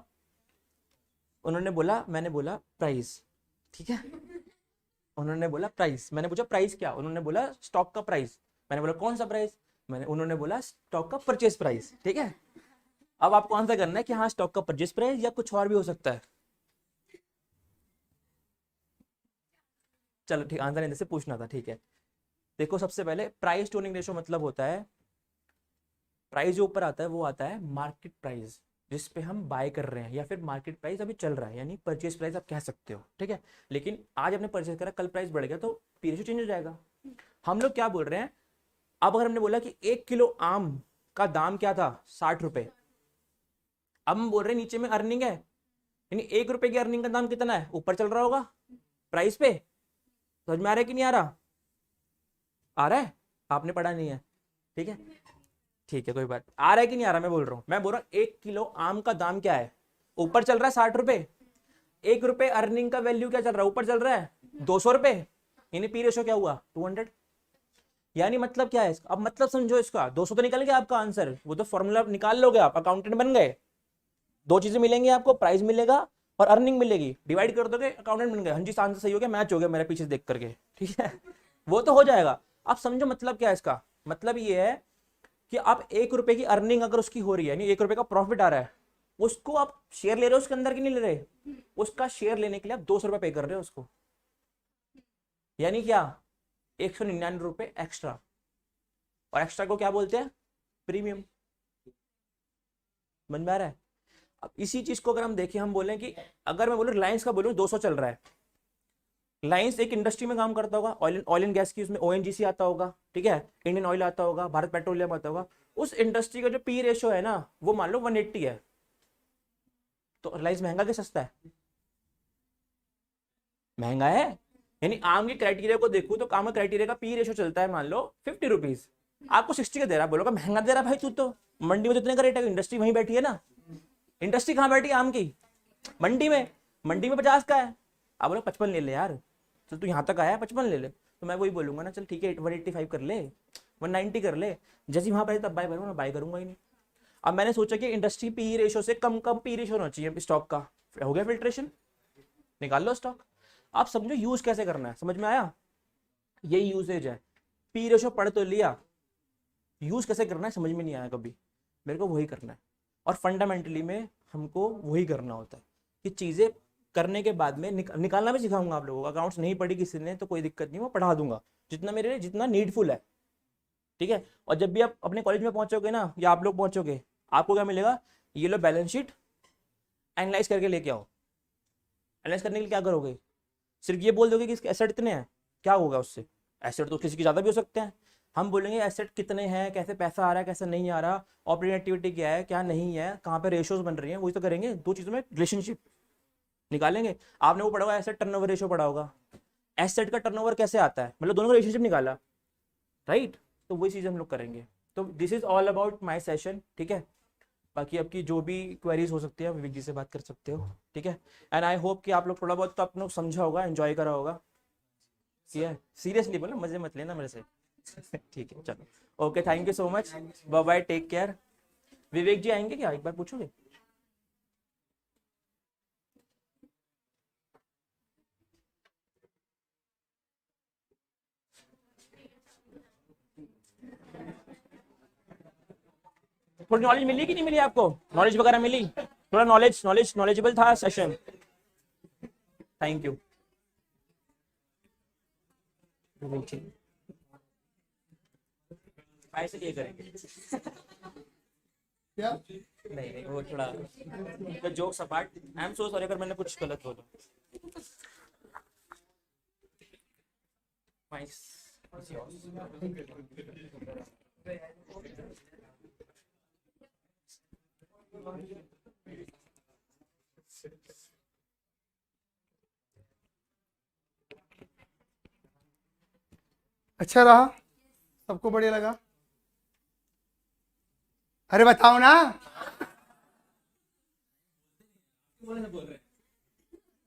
उन्होंने बोला, मैंने बोला प्राइस, ठीक है, उन्होंने बोला प्राइस, मैंने पूछा प्राइस क्या, उन्होंने बोला स्टॉक का प्राइस, मैंने बोला कौन सा प्राइस, उन्होंने बोला स्टॉक का परचेस प्राइस, ठीक है। अब आपको आंसर करना है कि हाँ स्टॉक का परचेस प्राइस या कुछ और भी हो सकता है। चलो ठीक, आंसर नहीं से पूछना था, ठीक है। देखो सबसे पहले प्राइस टू अर्निंग रेशो मतलब होता है, प्राइस जो ऊपर आता है वो आता है मार्केट प्राइस, जिस पे हम बाय कर रहे हैं, या फिर मार्केट प्राइस अभी चल रहा है, यानी परचेज प्राइस आप कह सकते हो, ठीक है। लेकिन आज आपने परचेज करा, कल प्राइस बढ़ गया तो पी रेशो चेंज हो जाएगा। हम लोग क्या बोल रहे हैं, अब अगर हमने बोला कि 1 किलो आम का दाम क्या था, 60 रुपए, अब हम बोल रहे हैं नीचे में अर्निंग है, यानी 1 रुपए की अर्निंग का दाम कितना है, ऊपर चल रहा होगा प्राइस पे, समझ में आ रहा है कि नहीं आ रहा? आ रहा है, आपने पढ़ा नहीं है, ठीक है, ठीक है, कोई बात, आ रहा है कि नहीं आ रहा, मैं बोल रहा हूँ 1 किलो आम का दाम क्या है, ऊपर चल रहा है 60 रुपए, 1 रुपए अर्निंग का वैल्यू क्या चल रहा है, ऊपर चल रहा है 200 रुपए, यानी पी रेशो क्या हुआ 200, यानी मतलब क्या है इसका, अब मतलब समझो इसका, 200 तो निकल गया आपका आंसर, वो तो फॉर्मूला निकाल लोगे आप, अकाउंटेंट बन गए, दो चीजें मिलेंगी आपको, प्राइस मिलेगा और अर्निंग मिलेगी, डिवाइड कर दोगे अकाउंटेंट बन गए। हाँ जी आंसर सही हो गया, मैच हो गया मेरे पीछे देख करके, ठीक है, वो तो हो जाएगा। आप समझो मतलब क्या है इसका, मतलब ये है कि आप 1 रुपए की अर्निंग अगर उसकी हो रही है, यानी 1 रुपए का प्रॉफिट आ रहा है, उसको आप शेयर ले रहे हो उसके अंदर की नहीं ले रहे, उसका शेयर लेने के लिए आप 200 रुपए पे कर रहे हो उसको, यानी क्या 199 रुपए एक्स्ट्रा, और एक्स्ट्रा को क्या बोलते हैं, प्रीमियम, समझ में आ रहा है। अब इसी चीज को अगर हम देखें, हम बोलें कि अगर मैं बोलूं रिलायंस का बोलूं 200 चल रहा है, रिलायंस एक इंडस्ट्री में काम करता होगा, ऑयल एंड गैस की, उसमें ओएनजीसी आता होगा, ठीक है, इंडियन ऑयल आता होगा, भारत पेट्रोलियम आता होगा, उस इंडस्ट्री का जो पी रेशो है ना वो मान लो 180 है, तो रिलायंस महंगा कि सस्ता है, महंगा है, यानी आम के क्राइटेरिया को देखूं तो काम क्राइटेरिया का पी रेशो चलता है मान लो 50 रुपीज, आपको 60 का दे रहा, बोलोगा महंगा दे रहा भाई तू, तो मंडी में तो इतने का रेट है, इंडस्ट्री वहीं बैठी है ना, इंडस्ट्री कहाँ बैठी है आम की, मंडी में 50 का है, आप बोलो 55 ले ले यार, चल तू यहाँ तक आया 55 ले ले, तो मैं वही बोलूंगा ना, चल ठीक है 185 कर ले, 190 कर ले, जैसे वहां पर तब बाय करूंगा, मैं बाय करूंगा ही नहीं। अब मैंने सोचा कि इंडस्ट्री पी रेशो से कम कम पी रेशो होना चाहिए स्टॉक का, हो गया फिल्ट्रेशन, निकाल लो स्टॉक। आप समझो यूज कैसे करना है, समझ में आया, यही यूजेज है। पी रेशो पढ़ तो लिया, यूज कैसे करना है समझ में नहीं आया कभी, मेरे को वही करना है। और फंडामेंटली में हमको वही करना होता है कि चीजें करने के बाद में निकालना भी सिखाऊंगा आप लोगों को। अकाउंट्स नहीं पढ़ी किसी ने तो कोई दिक्कत नहीं, वो पढ़ा दूंगा जितना मेरे लिए जितना नीडफुल है, ठीक है। और जब भी आप अपने कॉलेज में पहुंचोगे ना, या आप लोग पहुंचोगे, आपको क्या मिलेगा, ये लो बैलेंस शीट एनालाइज करके लेके आओ। एनालाइज करने के लिए क्या करोगे, सिर्फ ये बोल दोगे कि इसके एसेट इतने हैं, क्या होगा उससे, एसेट तो किसी के ज़्यादा भी हो सकते हैं। हम बोलेंगे एसेट कितने हैं, कैसे पैसा आ रहा है कैसे नहीं आ रहा, ऑपरेटिंग एक्टिविटी क्या है क्या नहीं है, कहाँ पे रेशियोज बन रही हैं, वही तो करेंगे। दो चीज़ों में रिलेशनशिप निकालेंगे। आपने वो पढ़ा होगा एसेट टर्नओवर रेशियो पढ़ा होगा, एसेट का टर्नओवर कैसे आता है, मतलब दोनों का रिलेशनशिप निकाला, राइट। तो वही चीज़ हम लोग करेंगे। तो this is all about my session, ठीक है। बाकी आपकी जो भी क्वेरीज हो सकती है विवेक जी से बात कर सकते हो, ठीक है। एंड आई होप कि आप लोग थोड़ा बहुत तो आप लोग समझा होगा, एंजॉय करा होगा, ठीक है। सीरियसली बोलो, मजे मत लेना मेरे से ठीक है, चलो okay, thank you so much, bye bye, take care. Vivek ji आएंगे क्या, एक बार पूछोगे। थोड़ी नॉलेज मिली कि नहीं मिली आपको, नॉलेज वगैरह मिली, थोड़ा नॉलेजेबल था सेशन, थैंक यू। ऐसे ये करेंगे क्या नहीं नहीं, वो थोड़ा तो jokes apart, I am so sorry अगर मैंने कुछ गलत बोला। अच्छा रहा, सबको बढ़िया लगा, अरे बताओ ना,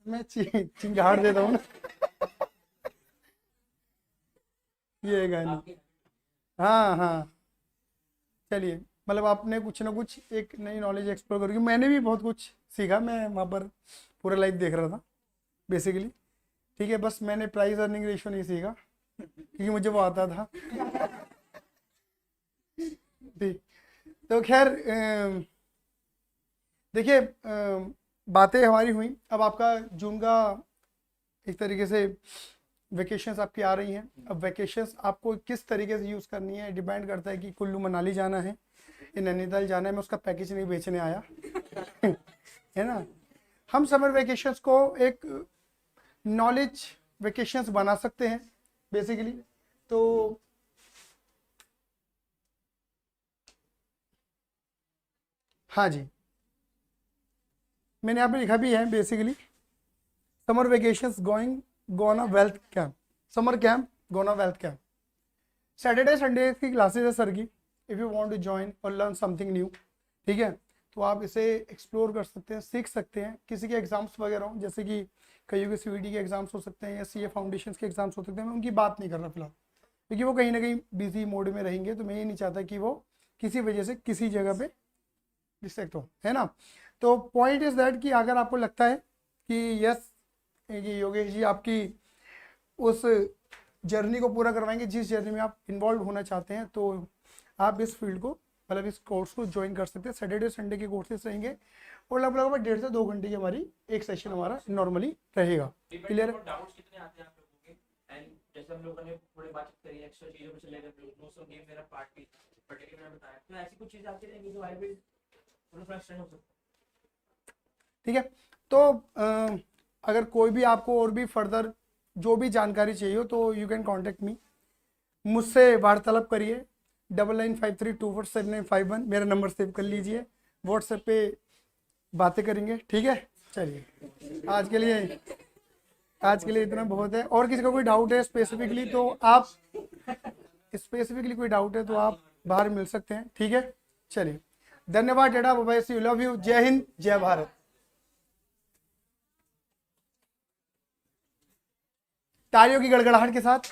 मैं चिंगाड़ देता हूँ ना ये गाने, हाँ हाँ। चलिए, मतलब आपने कुछ ना कुछ एक नई नॉलेज एक्सप्लोर करी, मैंने भी बहुत कुछ सीखा, मैं वहाँ पर पूरा लाइफ देख रहा था बेसिकली, ठीक है। बस मैंने प्राइस अर्निंग रेशियो नहीं सीखा क्योंकि मुझे वो आता था ठीक। तो खैर देखिए, बातें हमारी हुई, अब आपका जून का एक तरीके से वेकेशंस आपकी आ रही हैं। अब वेकेशंस आपको किस तरीके से यूज़ करनी है डिपेंड करता है कि कुल्लू मनाली जाना है या नैनीताल जाना है। मैं उसका पैकेज नहीं बेचने आया है ना। हम समर वेकेशंस को एक नॉलेज वेकेशंस बना सकते हैं बेसिकली। तो हाँ जी, मैंने यहाँ पे लिखा भी है basically, summer vacations going gonna wealth camp, summer camp gonna wealth camp. Saturday Sunday की क्लासेस है सर की, if you want to join और लर्न समथिंग न्यू, ठीक है। तो आप इसे एक्सप्लोर कर सकते हैं, सीख सकते हैं। किसी के एग्जाम्स वगैरह हो, जैसे कि कईयों के सीवीटी के एग्जाम्स हो सकते हैं या सीए फाउंडेशन के एग्जाम्स हो सकते हैं, मैं उनकी बात नहीं कर रहा फिलहाल, क्योंकि वो कहीं ना कहीं बिजी मोड में रहेंगे, तो मैं ये नहीं चाहता कि वो किसी वजह से किसी जगह पे डिस्ट्रैक्ट हो, है ना। तो पॉइंट इज दैट कि अगर आपको लगता है कि यस ये योगेश जी आपकी उस जर्नी को पूरा करवाएंगे जिस जर्नी में आप इन्वॉल्व होना चाहते हैं, तो आप इस फील्ड को मतलब इस कोर्स को ज्वाइन कर सकते हैं। सैटरडे संडे के कोर्सेज रहेंगे और लगभग 1.5 से 2 घंटे की हमारी एक सेशन हमारा नॉर्मली रहेगा। क्लियर है? डाउट्स कितने आते हैं आप लोगों के, एंड जैसे हम लोगों ने थोड़ी बातचीत करी एक्स्ट्रा चीजों में से लेकर दोस्तों ने मेरा पार्ट भी पर्टिकुलर बताया, तो ऐसी कुछ चीजें आती रहेंगी जो आई विल थोड़ा फ्रस्ट्रेट हो सकता है। ठीक है। तो अगर कोई भी आपको और भी फर्दर जो भी जानकारी चाहिए हो तो यू कैन कॉन्टेक्ट मी, मुझसे वार्तालाप करिए। 9953247951 मेरा नंबर सेव कर लीजिए, व्हाट्सएप पे बातें करेंगे, ठीक है। चलिए आज के लिए इतना बहुत है। और किसी का कोई डाउट है स्पेसिफिकली तो आप बाहर मिल सकते हैं, ठीक है। चलिए, धन्यवाद, डेटा bye, see you, love you, जय हिंद, जय भारत। तालियों की गड़गड़ाहट के साथ